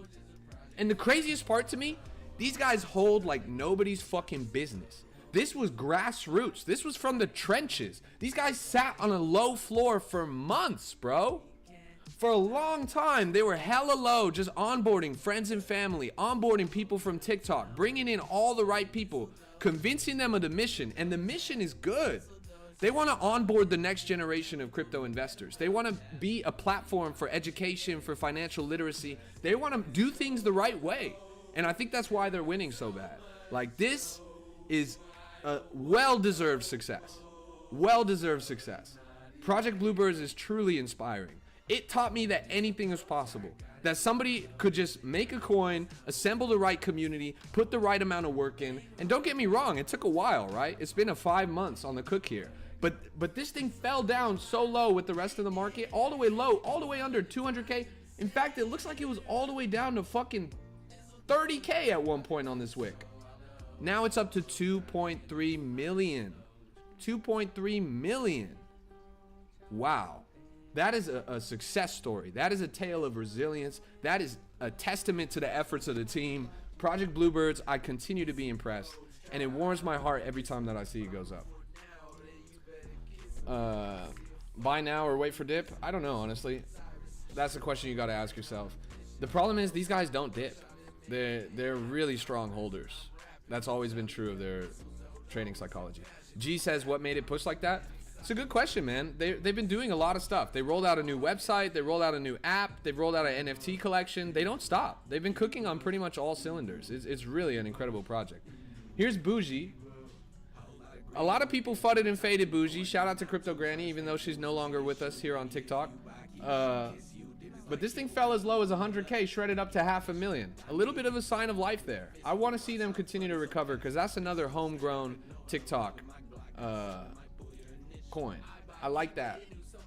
And the craziest part to me, these guys hold like nobody's fucking business. This was grassroots. This was from the trenches. These guys sat on a low floor for months, bro. For a long time, they were hella low, just onboarding friends and family, onboarding people from TikTok, bringing in all the right people, convincing them of the mission. And the mission is good. They want to onboard the next generation of crypto investors. They want to be a platform for education, for financial literacy. They want to do things the right way. And I think that's why they're winning so bad. Like, this is a well-deserved success. Well-deserved success. Project Bluebirds is truly inspiring. It taught me that anything is possible. That somebody could just make a coin, assemble the right community, put the right amount of work in. And don't get me wrong, it took a while, right? It's been 5 months on the cook here. But this thing fell down so low with the rest of the market, all the way low, all the way under 200K. In fact, it looks like it was all the way down to fucking 30K at one point on this wick. Now it's up to 2.3 million. 2.3 million. Wow. That is a success story. That is a tale of resilience. That is a testament to the efforts of the team. Project Bluebirds, I continue to be impressed. And it warms my heart every time that I see it goes up. Buy now or wait for dip? I don't know, honestly. That's a question you got to ask yourself. The problem is these guys don't dip. They're really strong holders. That's always been true of their trading psychology. G says, what made it push like that? It's a good question, man. They've been doing a lot of stuff. They rolled out a new website. They rolled out a new app. They've rolled out an NFT collection. They don't stop. They've been cooking on pretty much all cylinders. It's really an incredible project. Here's Bougie. A lot of people fudded and faded Bougie. Shout out to Crypto Granny, even though she's no longer with us here on TikTok. But this thing fell as low as 100K, shredded up to 500,000. A little bit of a sign of life there. I want to see them continue to recover because that's another homegrown TikTok coin. I like that.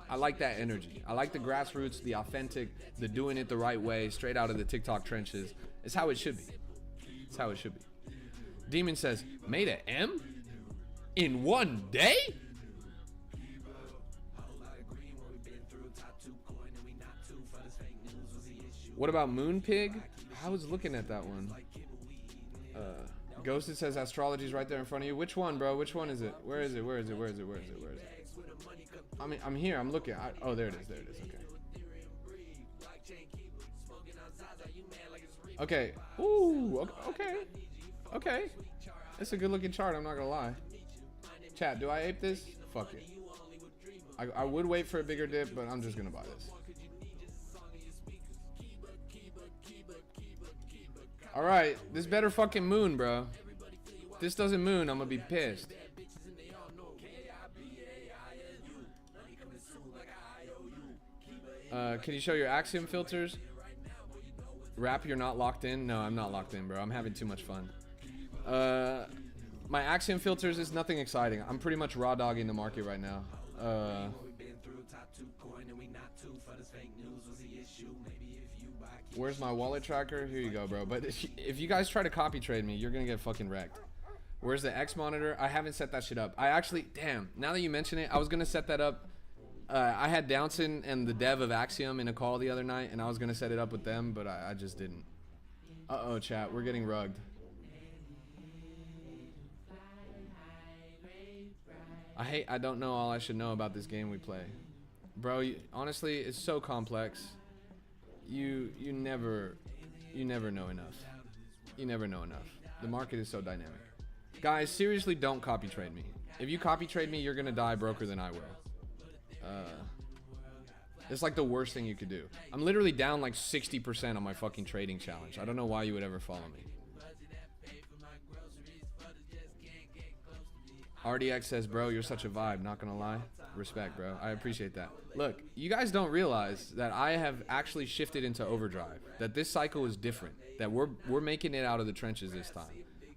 I like that energy. I like the grassroots, the authentic, the doing it the right way, straight out of the TikTok trenches. It's how it should be. It's how it should be. Demon says, made a M? In one day? What about Moonpig? I was looking at that one. Ghosted says astrology's right there in front of you. Which one, bro? Which one is it? Where is it? Where is it? Where is it? Where is it? Where is it? I mean, I'm here. I'm looking. Oh, there it is. There it is. Okay. Okay. Ooh. Okay. Okay. It's a good looking chart. I'm not gonna lie. Chat, do I ape this? Fuck it. I would wait for a bigger dip, but I'm just gonna buy this. Alright, this better fucking moon, bro. If this doesn't moon, I'm gonna be pissed. Can you show your Axiom filters? Rap, you're not locked in? No, I'm not locked in, bro. I'm having too much fun. My Axiom filters is nothing exciting. I'm pretty much raw dogging the market right now. Where's my wallet tracker? Here you go, bro. But if you guys try to copy trade me, you're gonna get fucking wrecked. Where's the X monitor? I haven't set that shit up. I actually, damn, now that you mention it, I was gonna set that up. I had Downson and the dev of Axiom in a call the other night, and I was gonna set it up with them, but I just didn't. Uh-oh, chat, we're getting rugged. I don't know all I should know about this game we play. Bro, honestly, it's so complex. You never know enough. You never know enough. The market is so dynamic. Guys, seriously, don't copy trade me. If you copy trade me, you're gonna die broker than I will. It's like the worst thing you could do. I'm literally down like 60% on my fucking trading challenge. I don't know why you would ever follow me. RDX says, bro, you're such a vibe. Not gonna lie. Respect, bro. I appreciate that. Look, you guys don't realize that I have actually shifted into overdrive. That this cycle is different. That we're making it out of the trenches this time.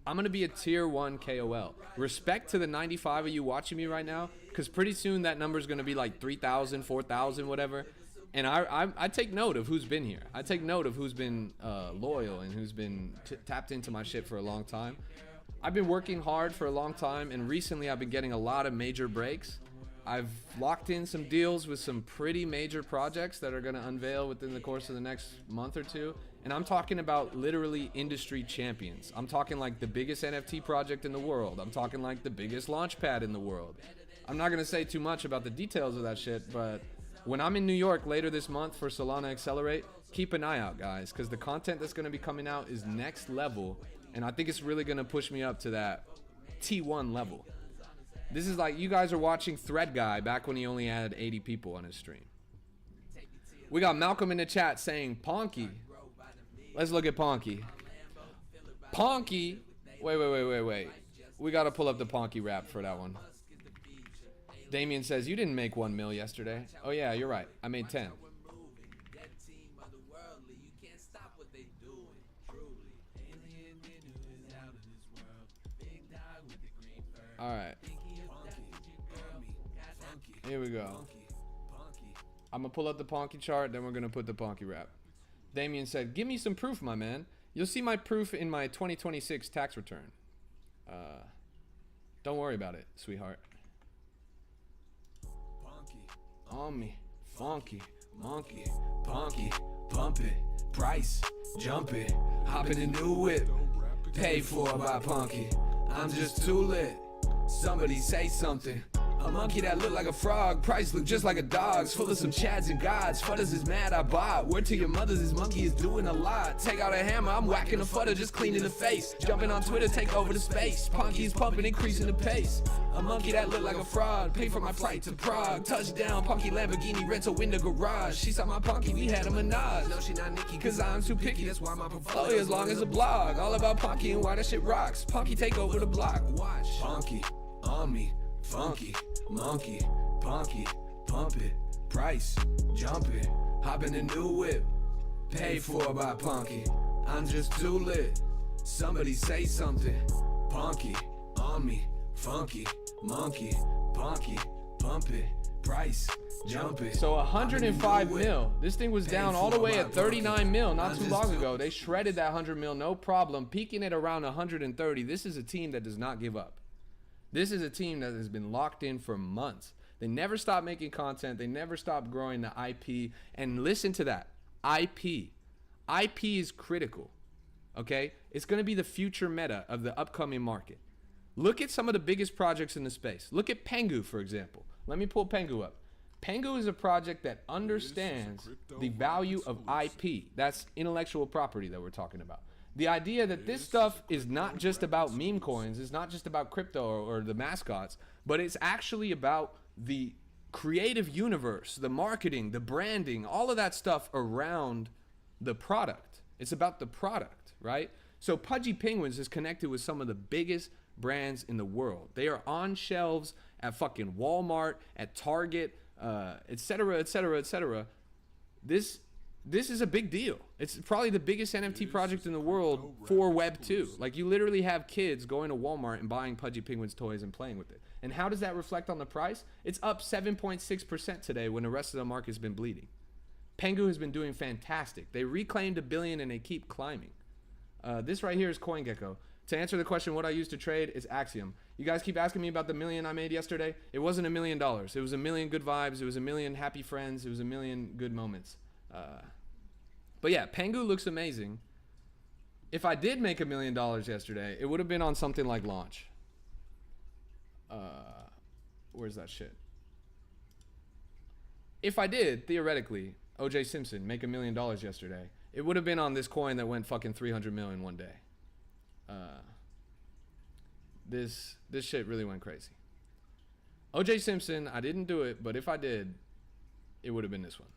I'm gonna be a tier 1 KOL. Respect to the 95 of you watching me right now, because pretty soon that number is gonna be like 3,000, 4,000, whatever. And I take note of who's been here. I take note of who's been loyal and who's been tapped into my shit for a long time. I've been working hard for a long time, and recently I've been getting a lot of major breaks. I've locked in some deals with some pretty major projects that are going to unveil within the course of the next month or two. And I'm talking about literally industry champions. I'm talking like the biggest NFT project in the world. I'm talking like the biggest launchpad in the world. I'm not going to say too much about the details of that shit, but when I'm in New York later this month for Solana Accelerate, keep an eye out, guys, because the content that's going to be coming out is next level. And I think it's really going to push me up to that T1 level. This is like, you guys are watching Thread Guy back when he only had 80 people on his stream. We got Malcolm in the chat saying Ponky. Let's look at Ponky. Ponky. Wait. We got to pull up the Ponky rap for that one. Damien says, you didn't make 1 mil yesterday. Oh yeah, you're right. I made 10. All right. Here we go. I'm going to pull up the Ponky chart, then we're going to put the Ponky rap. Damien said, give me some proof, my man. You'll see my proof in my 2026 tax return. Don't worry about it, sweetheart. On me, funky, monkey, punky, pump it, price, jump it, hop in the new whip, paid for by Punky. I'm just too lit. Somebody say something. A monkey that look like a frog, price look just like a dog's, full of some chads and gods. Fudders is mad I bought. Word to your mothers, this monkey is doing a lot. Take out a hammer, I'm whacking a futter, just cleaning the face. Jumping on Twitter, take over the space. Punky's pumping, increasing the pace. A monkey that look like a fraud, pay for my flight to Prague. Touchdown, Punky Lamborghini rental in the garage. She saw my Punky, we had a menage. No, she not Nicki, cause I'm too picky, that's why my portfolio as long as a blog. All about Punky and why that shit rocks. Punky take over the block. Watch. Punky, on me. Funky, monkey, punky, pump it, price, jump it, hop in the new whip, paid for by Punky. I'm just too lit. Somebody say something. Punky, on me, funky, monkey, punky, pump it, price, jump it. So 105 mil. This thing was down all the way at 39 mil not too long ago. They shredded that 100 mil, no problem, peaking at around 130. This is a team that does not give up. This is a team that has been locked in for months. They never stop making content. They never stop growing the IP. And listen to that, IP. IP is critical, okay? It's going to be the future meta of the upcoming market. Look at some of the biggest projects in the space. Look at Pengu, for example. Let me pull Pengu up. Pengu is a project that understands the value of IP. That's intellectual property that we're talking about. The idea that this stuff is not just about meme coins, it's not just about crypto or the mascots, but it's actually about the creative universe, the marketing, the branding, all of that stuff around the product. It's about the product, right? So Pudgy Penguins is connected with some of the biggest brands in the world. They are on shelves at fucking Walmart, at Target, et cetera, et cetera, et cetera. This is a big deal. It's probably the biggest NFT project in the world for Web 2. Like, you literally have kids going to Walmart and buying Pudgy Penguins toys and playing with it. And how does that reflect on the price? It's up 7.6% today when the rest of the market's been bleeding. Pengu has been doing fantastic. They reclaimed $1 billion and they keep climbing. This right here is CoinGecko. To answer the question, what I use to trade is Axiom. You guys keep asking me about the million I made yesterday. It wasn't $1 million. It was 1 million good vibes. It was 1 million happy friends. It was 1 million good moments. But yeah, Pengu looks amazing. If I did make $1 million yesterday, it would have been on something like Launch. Where's that shit? If I did, theoretically, OJ Simpson make $1 million yesterday, it would have been on this coin that went fucking 300 mil in one day. This shit really went crazy. OJ Simpson, I didn't do it, but if I did, it would have been this one.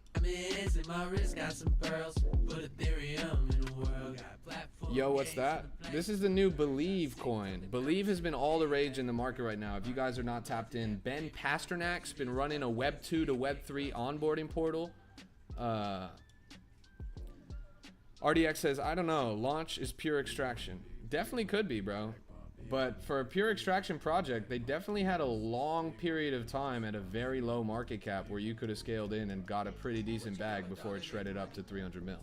Yo, what's that? This is the new Believe coin. Believe has been all the rage in the market right now. If you guys are not tapped in, Ben Pasternak's been running a Web 2 to Web 3 onboarding portal. RDX says, I don't know, launch is pure extraction. Definitely could be, bro. But for a pure extraction project, they definitely had a long period of time at a very low market cap where you could have scaled in and got a pretty decent bag before it shredded up to 300 mil.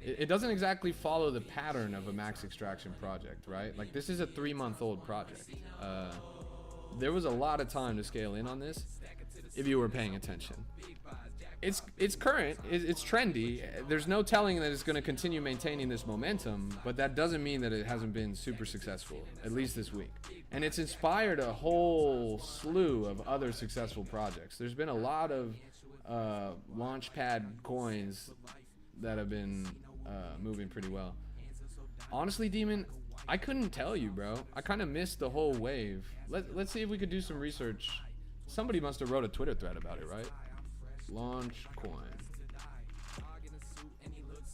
It doesn't exactly follow the pattern of a max extraction project, right? Like, this is a 3-month-old project. There was a lot of time to scale in on this if you were paying attention. It's current, it's trendy. There's no telling that it's going to continue maintaining this momentum, but that doesn't mean that it hasn't been super successful, at least this week. And it's inspired a whole slew of other successful projects. There's been a lot of launchpad coins that have been moving pretty well. Honestly, Demon, I couldn't tell you, bro. I kind of missed the whole wave. Let's see if we could do some research. Somebody must have wrote a Twitter thread about it, right? Launch coin.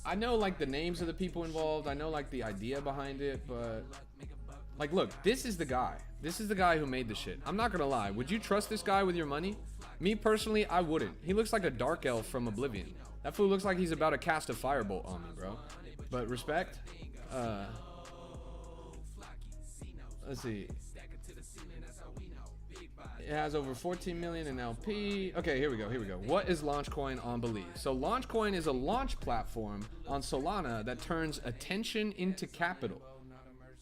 I know like the names of the people involved. I know like the idea behind it, but like, look, this is the guy. This is the guy who made the shit. I'm not gonna lie. Would you trust this guy with your money? Me personally, I wouldn't. He looks like a dark elf from Oblivion. That fool looks like he's about to cast a firebolt on me, bro. But respect. Let's see. It has over 14 million in LP. Okay, here we go. What is Launchcoin on Believe? So Launchcoin is a launch platform on Solana that turns attention into capital.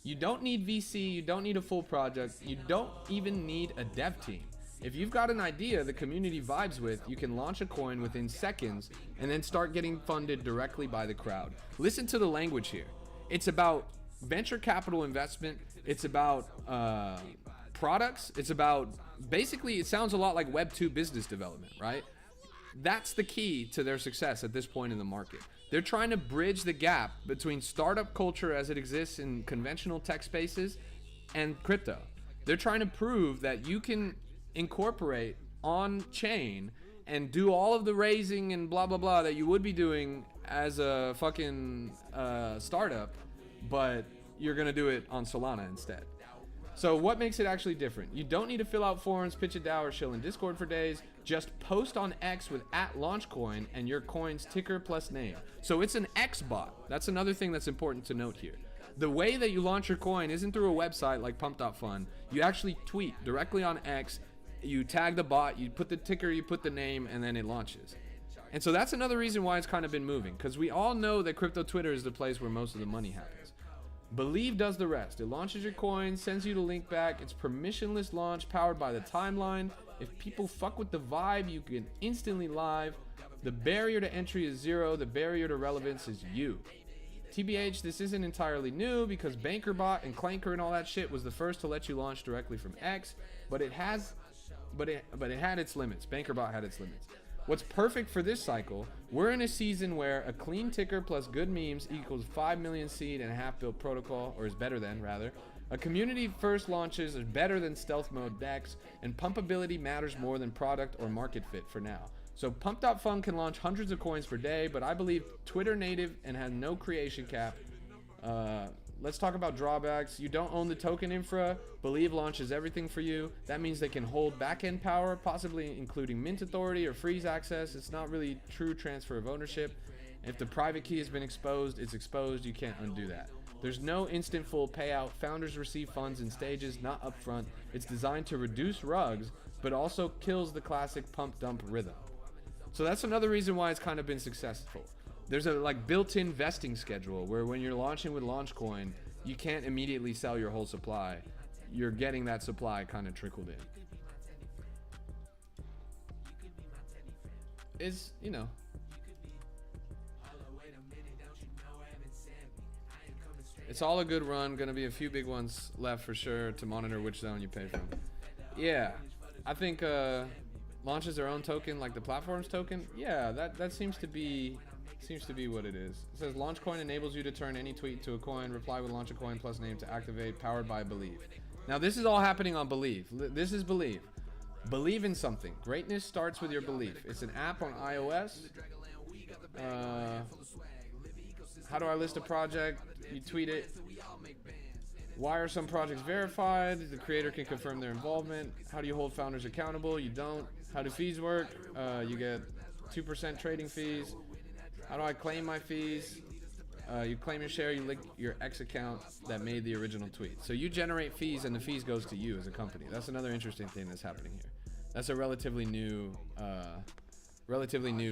You don't need VC, you don't need a full project, you don't even need a dev team. If you've got an idea the community vibes with, you can launch a coin within seconds and then start getting funded directly by the crowd. Listen to the language here. It's about venture capital investment. It's about products. It's about, basically, it sounds a lot like Web 2 business development, right? That's the key to their success at this point in the market. They're trying to bridge the gap between startup culture as it exists in conventional tech spaces and crypto. They're trying to prove that you can incorporate on chain and do all of the raising and blah blah blah that you would be doing as a fucking startup, but you're gonna do it on Solana instead. So what makes it actually different? You don't need to fill out forms, pitch a DAO, or chill in Discord for days. Just post on X with @launchcoin and your coin's ticker plus name. So it's an X bot. That's another thing that's important to note here. The way that you launch your coin isn't through a website like Pump.fun. You actually tweet directly on X. You tag the bot, you put the ticker, you put the name, and then it launches. And so that's another reason why it's kind of been moving, because we all know that crypto Twitter is the place where most of the money happens. Believe does the rest. It launches your coin, sends you the link back. It's permissionless launch powered by the timeline. If people fuck with the vibe, you can instantly live. The barrier to entry is 0. The barrier to relevance is you. TBH, this isn't entirely new because BankerBot and Clanker and all that shit was the first to let you launch directly from X, but it had its limits. BankerBot had its limits. What's perfect for this cycle, we're in a season where a clean ticker plus good memes equals 5 million seed and a half-built protocol, or is better than, rather. A community first launches is better than stealth mode decks, and pumpability matters more than product or market fit for now. So Pump.fun can launch hundreds of coins per day, but I believe Twitter native and has no creation cap. Let's talk about drawbacks. You don't own the token infra. Believe launches everything for you. That means they can hold backend power, possibly including mint authority or freeze access. It's not really true transfer of ownership. If the private key has been exposed, it's exposed. You can't undo that. There's no instant full payout. Founders receive funds in stages, not upfront. It's designed to reduce rugs, but also kills the classic pump dump rhythm. So that's another reason why it's kind of been successful. There's a like built-in vesting schedule where when you're launching with Launchcoin, you can't immediately sell your whole supply. You're getting that supply kind of trickled in. It's, you know. It's all a good run. Gonna be a few big ones left for sure to monitor which zone you pay from. Yeah, I think launches their own token like the platform's token. Yeah, that seems to be Seems to be what it is. It says launch coin enables you to turn any tweet into a coin. Reply with launch a coin plus name to activate. Powered by Believe. Now this is all happening on Believe. This is Believe. Believe in something. Greatness starts with your belief. It's an app on iOS. How do I list a project? You tweet it. Why are some projects verified? The creator can confirm their involvement. How do you hold founders accountable? You don't. How do fees work? You get 2% trading fees. How do I claim my fees? You claim your share, you link your X account that made the original tweet. So you generate fees and the fees goes to you as a company. That's another interesting thing that's happening here. That's a relatively new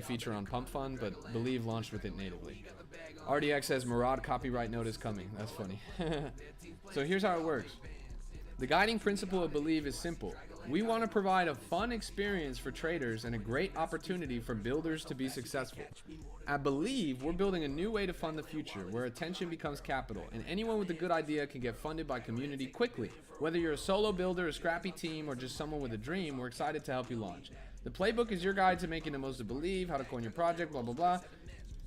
feature on Pump Fund, but Believe launched with it natively. RDX says Murad copyright notice coming. That's funny. So here's how it works. The guiding principle of Believe is simple. We want to provide a fun experience for traders and a great opportunity for builders to be successful. At Believe, we're building a new way to fund the future, where attention becomes capital, and anyone with a good idea can get funded by community quickly. Whether you're a solo builder, a scrappy team, or just someone with a dream, we're excited to help you launch. The playbook is your guide to making the most of Believe, how to coin your project, blah, blah, blah.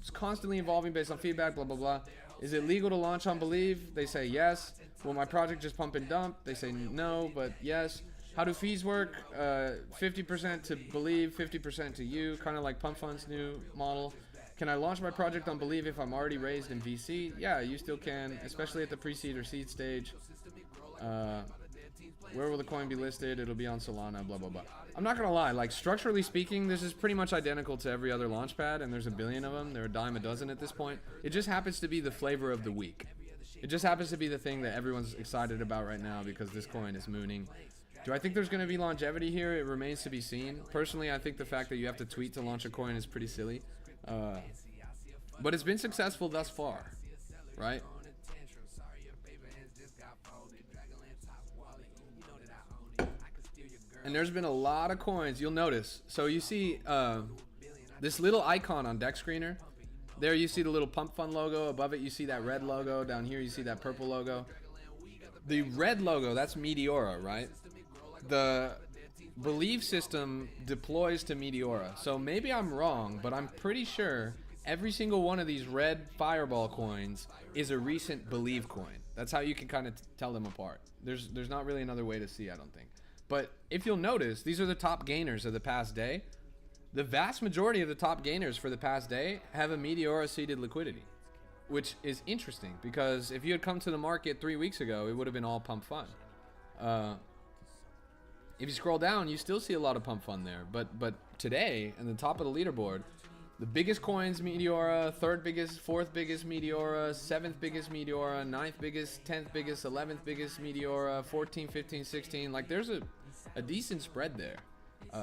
It's constantly evolving based on feedback, blah, blah, blah. Is it legal to launch on Believe? They say yes. Will my project just pump and dump? They say no, but yes. How do fees work? 50% to Believe, 50% to you, kind of like Pump Fund's new model. Can I launch my project on Believe if I'm already raised in VC? Yeah, you still can, especially at the pre-seed or seed stage. Where will the coin be listed? It'll be on Solana, blah, blah, blah. I'm not going to lie, like structurally speaking, this is pretty much identical to every other launchpad, and there's a billion of them. They're a dime a dozen at this point. It just happens to be the flavor of the week. It just happens to be the thing that everyone's excited about right now because this coin is mooning. Do I think there's going to be longevity here? It remains to be seen. Personally, I think the fact that you have to tweet to launch a coin is pretty silly. But it's been successful thus far, right? And there's been a lot of coins, you'll notice. So you see this little icon on Deck Screener. There you see the little Pump Fund logo. Above it you see that red logo. Down here you see that purple logo. The red logo, that's Meteora, right? The Believe system deploys to Meteora. So maybe I'm wrong, but I'm pretty sure every single one of these red Fireball coins is a recent Believe coin. That's how you can kind of tell them apart. There's not really another way to see, I don't think. But if you'll notice, these are the top gainers of the past day. The vast majority of the top gainers for the past day have a Meteora seeded liquidity, which is interesting because if you had come to the market 3 weeks ago, it would have been all Pump Fund. If you scroll down, you still see a lot of Pump Fund there. But today, at the top of the leaderboard, the biggest coins Meteora, third biggest, fourth biggest Meteora, seventh biggest Meteora, ninth biggest, 10th biggest, 11th biggest Meteora, 14, 15, 16. Like there's a decent spread there.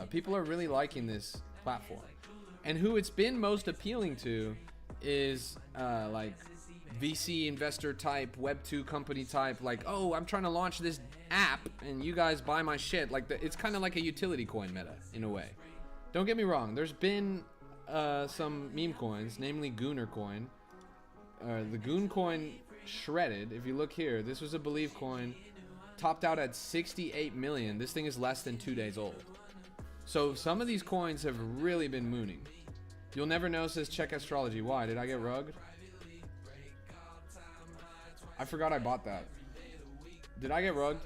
People are really liking this platform. And who it's been most appealing to is like VC investor type, Web 2 company type, like, oh, I'm trying to launch this app and you guys buy my shit. Like it's kind of like a utility coin meta in a way. Don't get me wrong. There's been some meme coins, namely Gooner coin. The Goon coin shredded. If you look here, this was a Believe coin, topped out at 68 million. This thing is less than 2 days old. So some of these coins have really been mooning. You'll never know says check astrology. Why? Did I get rugged? I forgot I bought that. Did I get rugged?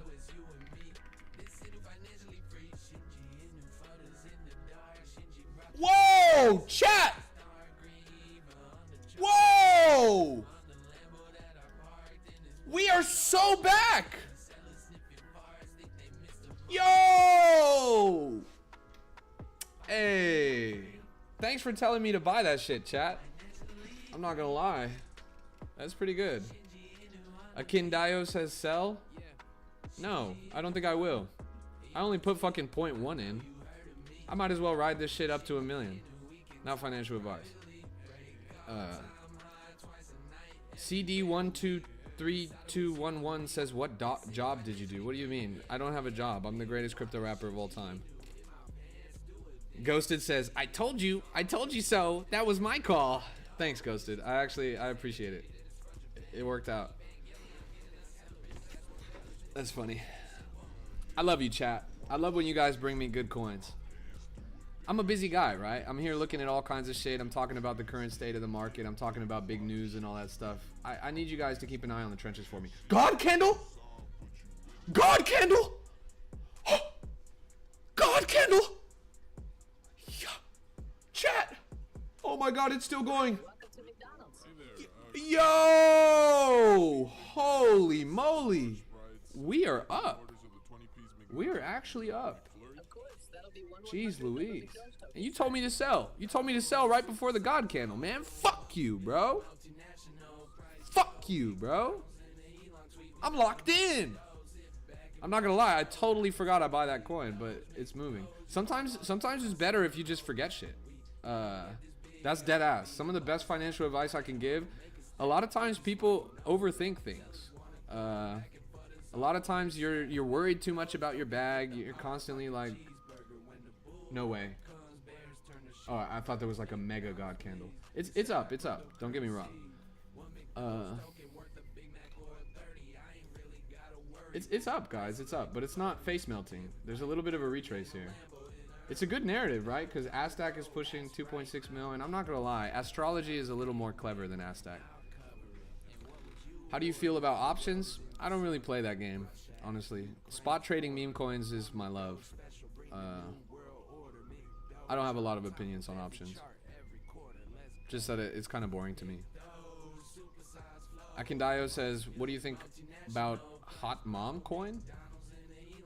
Whoa! Chat! Whoa! We are so back! Yo! Hey! Thanks for telling me to buy that shit, chat. I'm not gonna lie. That's pretty good. Akindayo says sell? No, I don't think I will. I only put fucking 0.1 in. I might as well ride this shit up to 1 million. Not financial advice. CD123211 says, what job did you do? What do you mean? I don't have a job. I'm the greatest crypto rapper of all time. Ghosted says, I told you so. That was my call. Thanks, Ghosted. I appreciate it. It worked out. That's funny. I love you, chat. I love when you guys bring me good coins. I'm a busy guy, right? I'm here looking at all kinds of shit. I'm talking about the current state of the market. I'm talking about big news and all that stuff. I need you guys to keep an eye on the trenches for me. God Candle! God Candle! God Candle! Yeah. Chat! Oh my god, it's still going. Yo! Holy moly! We are up. We are actually up. Jeez Louise. And you told me to sell. You told me to sell right before the God Candle, man. Fuck you, bro. Fuck you, bro. I'm locked in. I'm not gonna lie, I totally forgot I buy that coin, but it's moving. Sometimes it's better if you just forget shit. That's dead ass. Some of the best financial advice I can give. A lot of times people overthink things. A lot of times you're worried too much about your bag. You're constantly like, no way. Oh, I thought there was like a mega God Candle. It's up. Don't get me wrong. It's up, guys. It's up, but it's not face melting. There's a little bit of a retrace here. It's a good narrative, right? Because Astack is pushing 2.6 mil, and I'm not gonna lie, astrology is a little more clever than Astack. How do you feel about options? I don't really play that game, honestly. Spot trading meme coins is my love. I don't have a lot of opinions on options. Just that it's kind of boring to me. Akindayo says, what do you think about Hot Mom coin?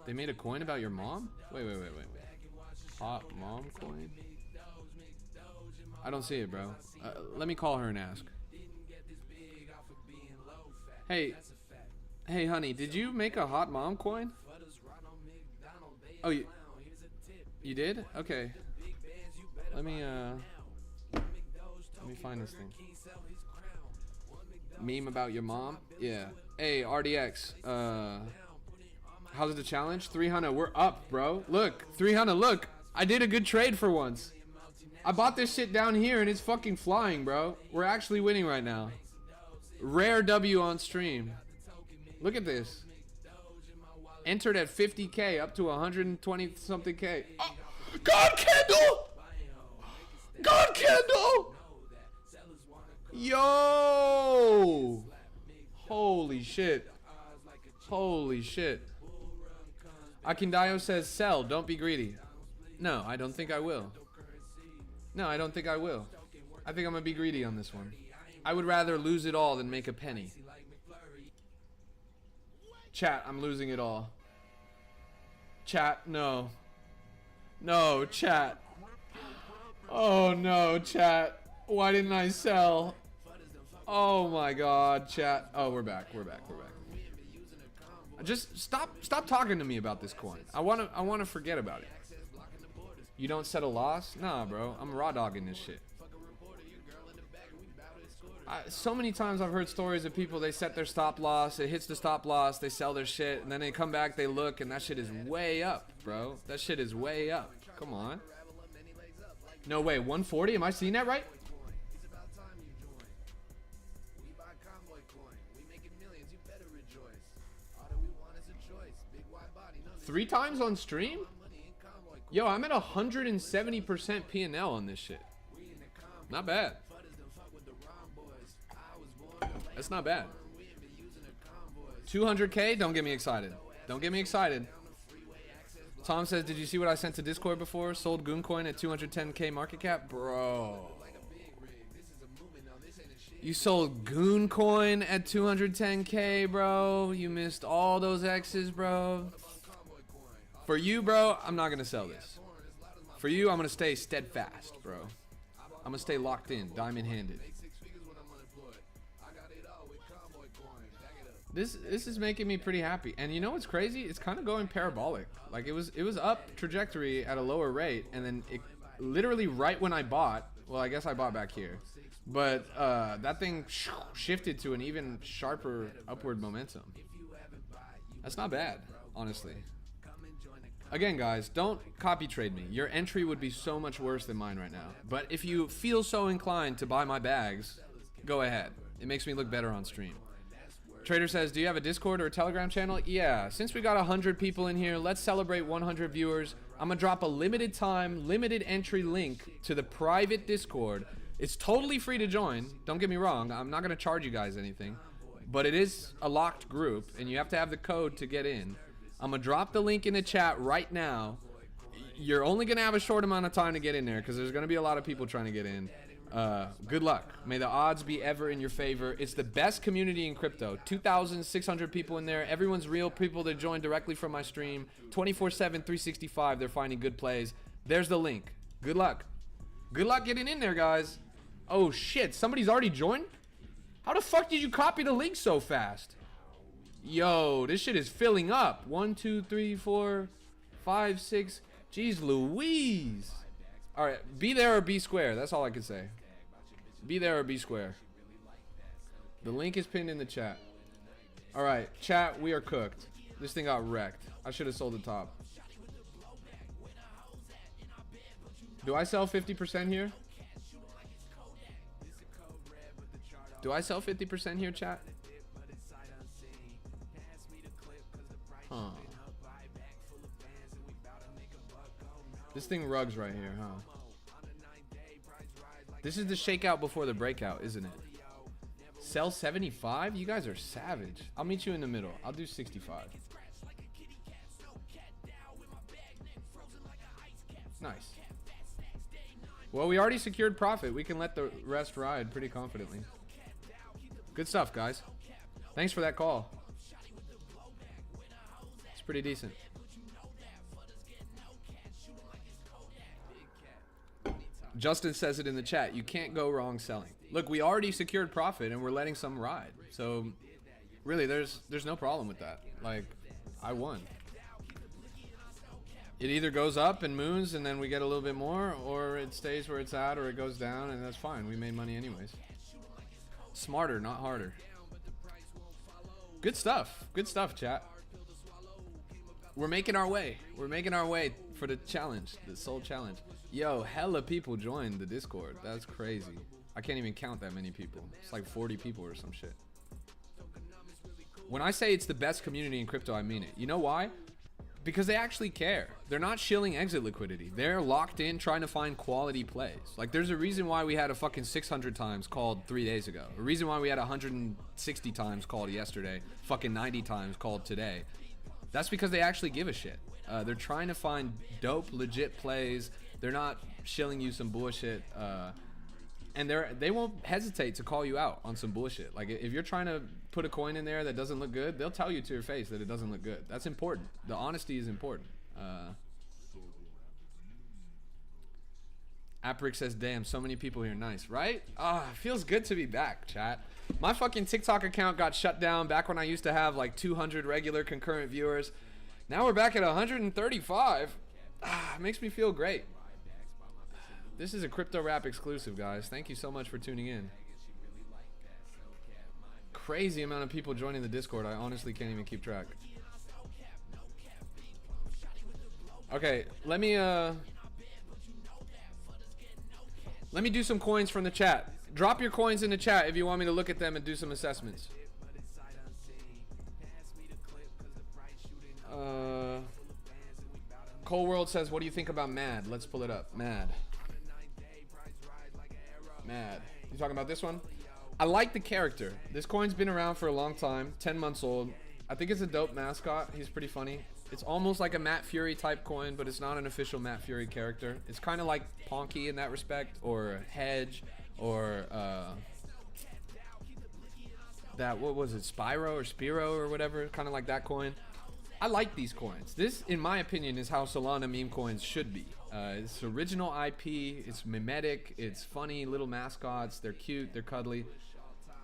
They made a coin about your mom? Wait. Hot Mom coin? I don't see it, bro. Let me call her and ask. Hey, honey, did you make a Hot Mom coin? Oh, you did? Okay. Let me find this thing. Meme about your mom? Yeah. Hey, RDX. How's the challenge? 300. We're up, bro. Look, 300. Look, I did a good trade for once. I bought this shit down here and it's fucking flying, bro. We're actually winning right now. Rare W on stream. Look at this. Entered at 50k up to 120 something k. Oh, God Candle! God Candle! Yo! Holy shit. Holy shit. Akindayo says sell, don't be greedy. No, I don't think I will. No, I don't think I will. I think I'm gonna be greedy on this one. I would rather lose it all than make a penny. Chat, I'm losing it all. Chat, no. No, chat. Oh no, chat. Why didn't I sell? Oh my god, chat. Oh, we're back. Just stop talking to me about this coin. I wanna forget about it. You don't set a loss? Nah, bro. I'm raw dogging this shit. So many times I've heard stories of people, they set their stop loss, it hits the stop loss, they sell their shit, and then they come back, they look, and that shit is way up, bro. That shit is way up. Come on. No way, 140? Am I seeing that right? Three times on stream? Yo, I'm at 170% P&L on this shit. Not bad. That's not bad. 200k? Don't get me excited. Don't get me excited. Tom says, did you see what I sent to Discord before? Sold Gooncoin at 210k market cap? Bro. You sold Gooncoin at 210k, bro. You missed all those X's, bro. For you, bro, I'm not going to sell this. For you, I'm going to stay steadfast, bro. I'm going to stay locked in, diamond-handed. This is making me pretty happy. And you know what's crazy? It's kind of going parabolic. Like it was up trajectory at a lower rate, and then it literally right when I bought, well, I guess I bought back here. But that thing shifted to an even sharper upward momentum. That's not bad, honestly. Again, guys, don't copy trade me. Your entry would be so much worse than mine right now. But if you feel so inclined to buy my bags, go ahead. It makes me look better on stream. Trader says, do you have a Discord or a Telegram channel? Yeah, since we got 100 people in here, let's celebrate 100 viewers. I'm gonna drop a limited time, limited entry link to the private Discord. It's totally free to join. Don't get me wrong. I'm not gonna charge you guys anything, but it is a locked group and you have to have the code to get in. I'm gonna drop the link in the chat right now. You're only gonna have a short amount of time to get in there because there's gonna be a lot of people trying to get in. Good luck. May the odds be ever in your favor. It's the best community in crypto. 2,600 people in there. Everyone's real people that join directly from my stream. 24/7, 365. They're finding good plays. There's the link. Good luck. Good luck getting in there, guys. Oh shit, somebody's already joined? How the fuck did you copy the link so fast? Yo, this shit is filling up. 1, 2, 3, 4, 5, 6. Jeez Louise. All right, be there or be square. That's all I can say. Be there or be square. The link is pinned in the chat. All right, chat, we are cooked. This thing got wrecked. I should have sold the top. Do I sell 50% here? Do I sell 50% here, chat? Huh. This thing rugs right here, huh? This is the shakeout before the breakout, isn't it? Sell 75? You guys are savage. I'll meet you in the middle. I'll do 65. Nice. Well, we already secured profit. We can let the rest ride pretty confidently. Good stuff, guys. Thanks for that call. It's pretty decent. Justin says it in the chat. You can't go wrong selling. Look, we already secured profit and we're letting some ride. So really, there's no problem with that. Like, I won. It either goes up and moons and then we get a little bit more, or it stays where it's at, or it goes down, and that's fine. We made money anyways. Smarter, not harder. Good stuff. Good stuff, chat. We're making our way. We're making our way for the challenge, the soul challenge. Yo, hella people joined the Discord. That's crazy. I can't even count that many people. It's like 40 people or some shit. When I say it's the best community in crypto, I mean it. You know why? Because they actually care. They're not shilling exit liquidity. They're locked in trying to find quality plays. Like, there's a reason why we had a fucking 600 times called 3 days ago. A reason why we had 160 times called yesterday. Fucking 90 times called today. That's because they actually give a shit. They're trying to find dope, legit plays. They're not shilling you some bullshit. And they won't hesitate to call you out on some bullshit. Like, if you're trying to put a coin in there that doesn't look good, they'll tell you to your face that it doesn't look good. That's important. The honesty is important. Apric says, damn, so many people here. Nice, right? Ah, it feels good to be back, chat. My fucking TikTok account got shut down back when I used to have like 200 regular concurrent viewers. Now we're back at 135. Ah, it makes me feel great. This is a Crypto Rap exclusive, guys. Thank you so much for tuning in. Crazy amount of people joining the Discord. I honestly can't even keep track. Okay, let me do some coins from the chat. Drop your coins in the chat if you want me to look at them and do some assessments. Cole World says, what do you think about MAD? Let's pull it up. MAD. You talking about this one? I like the character. This coin's been around for a long time, 10 months old. I think it's a dope mascot. He's pretty funny. It's almost like a Matt Fury type coin, but it's not an official Matt Fury character. It's kind of like Ponky in that respect, or Hedge, or that, what was it, Spiro or whatever, kind of like that coin. I like these coins. This, in my opinion, is how Solana meme coins should be. It's original IP, it's mimetic, it's funny little mascots, they're cute, they're cuddly.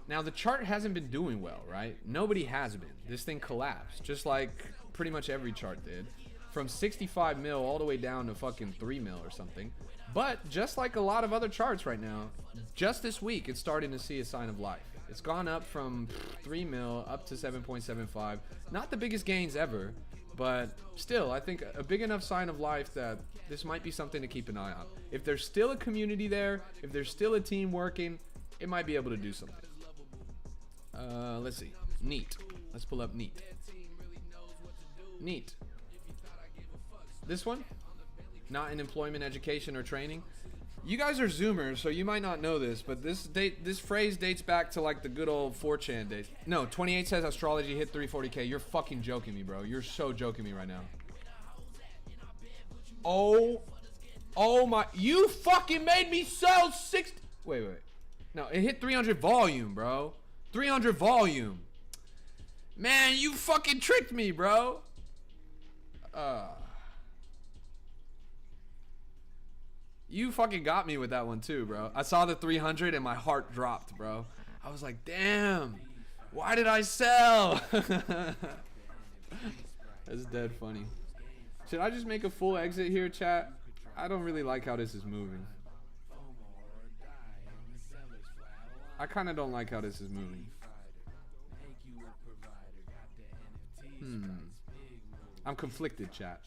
Now the chart hasn't been doing well, right? Nobody has been. This thing collapsed, just like pretty much every chart did. From 65 mil all the way down to fucking 3 mil or something. But just like a lot of other charts right now, just this week it's starting to see a sign of life. It's gone up from 3 mil up to 7.75. Not the biggest gains ever, but still, I think a big enough sign of life that this might be something to keep an eye on. If there's still a community there, if there's still a team working, it might be able to do something. Let's see. Neat. Let's pull up Neat. Neat. This one? not in employment, education, or training. You guys are Zoomers, so you might not know this, but this phrase dates back to like the good old 4chan days. No, 28 says astrology hit 340K. You're fucking joking me, bro. You're so joking me right now. Oh my, you fucking made me sell 60. Wait. No, it hit 300 volume, bro. 300 volume. Man, you fucking tricked me, bro. You fucking got me with that one too, bro. I saw the 300 and my heart dropped, bro. I was like, damn, why did I sell? That's dead funny. Should I just make a full exit here, chat? I don't really like how this is moving. I kind of don't like how this is moving. I'm conflicted, chat.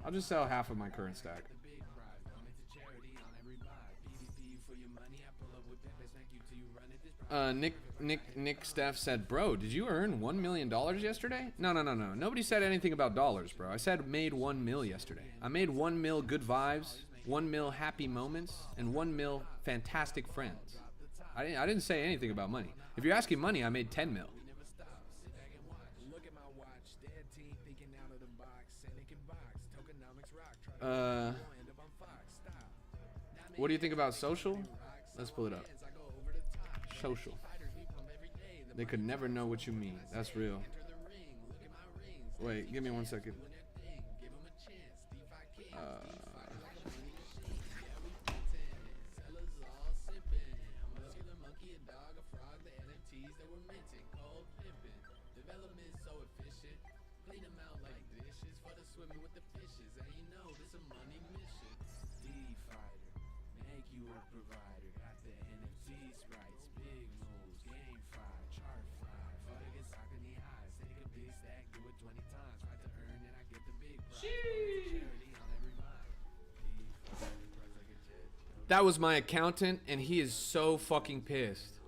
I'll just sell half of my current stack. Nick Steph said, bro, did you earn $1 million yesterday? No. Nobody said anything about dollars, bro. I said made 1 mil yesterday. I made 1 mil good vibes, 1 mil happy moments, and 1 mil fantastic friends. I didn't say anything about money. If you're asking money, I made 10 mil. What do you think about social? Let's pull it up. Social. They could never know what you mean. That's real. Wait, give me 1 second. That was my accountant, and he is so fucking pissed.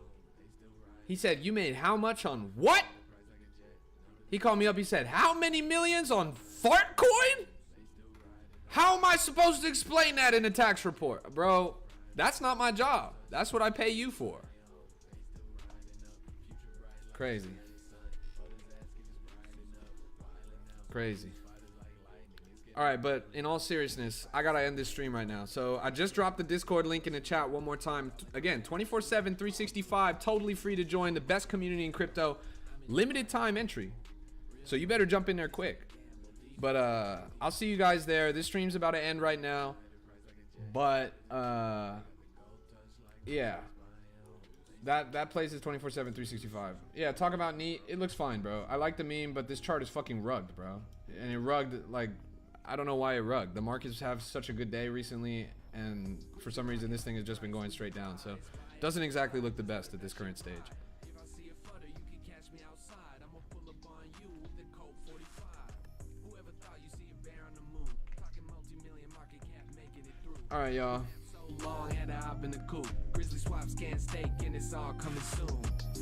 He said, you made how much on what? He called me up, he said, how many millions on Fartcoin? How am I supposed to explain that in a tax report? Bro, that's not my job. That's what I pay you for. Crazy. Crazy. All right, but in all seriousness, I gotta end this stream right now. So I just dropped the Discord link in the chat one more time. Again, 24/7, 365, totally free to join. The best community in crypto. Limited time entry. So you better jump in there quick. But I'll see you guys there. This stream's about to end right now. But yeah. That place is 24/7, 365. Yeah, talk about neat. It looks fine, bro. I like the meme, but this chart is fucking rugged, bro. And it rugged like, I don't know why it rugged. The markets have such a good day recently, and for some reason this thing has just been going straight down. So doesn't exactly look the best at this current stage. All right, y'all.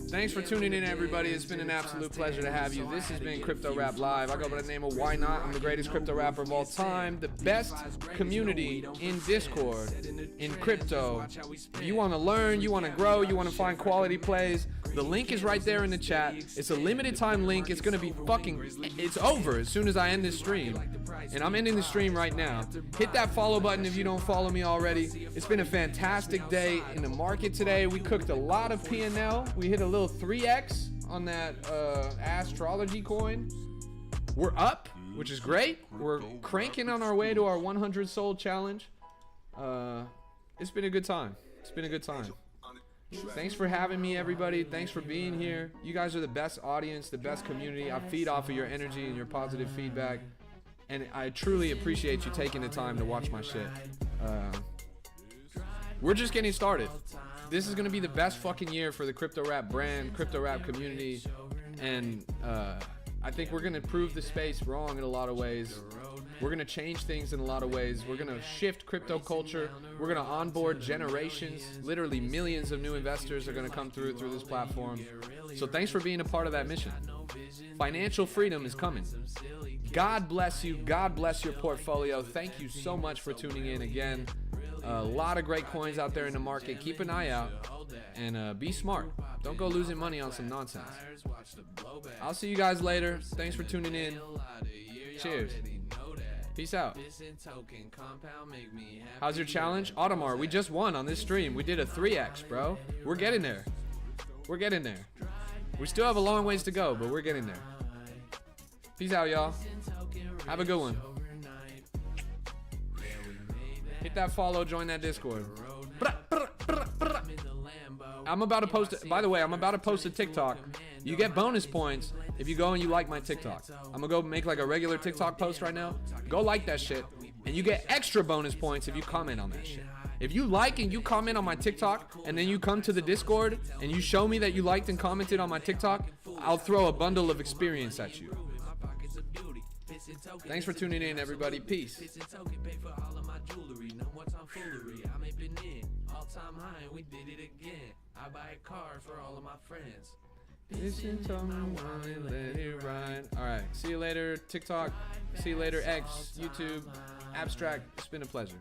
Thanks for tuning in, everybody. It's been an absolute pleasure to have you. This has been Crypto Rap Live. I go by the name of Why Not. I'm the greatest crypto rapper of all time. The best community in Discord, in crypto. If you want to learn, you want to grow, you want to find quality plays, the link is right there in the chat. It's a limited time link. It's going to be it's over as soon as I end this stream. And I'm ending the stream right now. Hit that follow button if you don't follow me already. It's been a fantastic day in the market today. We cooked a lot of P&L. We hit a little 3x on that astrology coin. We're up, which is great. We're cranking on our way to our 100 sold challenge. It's been a good time. It's been a good time. Thanks for having me, everybody. Thanks for being here. You guys are the best audience, the best community. I feed off of your energy and your positive feedback. And I truly appreciate you taking the time to watch my shit. We're just getting started. This is gonna be the best fucking year for the crypto rap brand, crypto rap community, and I think we're gonna prove the space wrong in a lot of ways. We're gonna change things in a lot of ways. We're gonna shift crypto culture. We're gonna onboard generations. Literally millions of new investors are gonna come through this platform. So thanks for being a part of that mission. Financial freedom is coming. God bless you. God bless your portfolio. Thank you so much for tuning in again. A lot of great coins out there in the market. Keep an eye out and be smart. Don't go losing money on some nonsense. I'll see you guys later. Thanks for tuning in. Cheers. Peace out. How's your challenge? Audemars, we just won on this stream. We did a 3x, bro. We're getting there. We're getting there. We still have a long ways to go, but we're getting there. Peace out, y'all. Have a good one. Hit that follow, join that Discord. I'm about to post it. By the way, I'm about to post a TikTok. You get bonus points if you go and you like my TikTok. I'm gonna go make like a regular TikTok post right now. Go like that shit, and you get extra bonus points if you comment on that shit. If you like and you comment on my TikTok, and then you come to the Discord and you show me that you liked and commented on my TikTok, I'll throw a bundle of experience at you. Thanks for tuning in, everybody. Peace. I buy a car for all of my friends. Alright, see you later, TikTok. See you later, X, YouTube, Abstract. It's been a pleasure.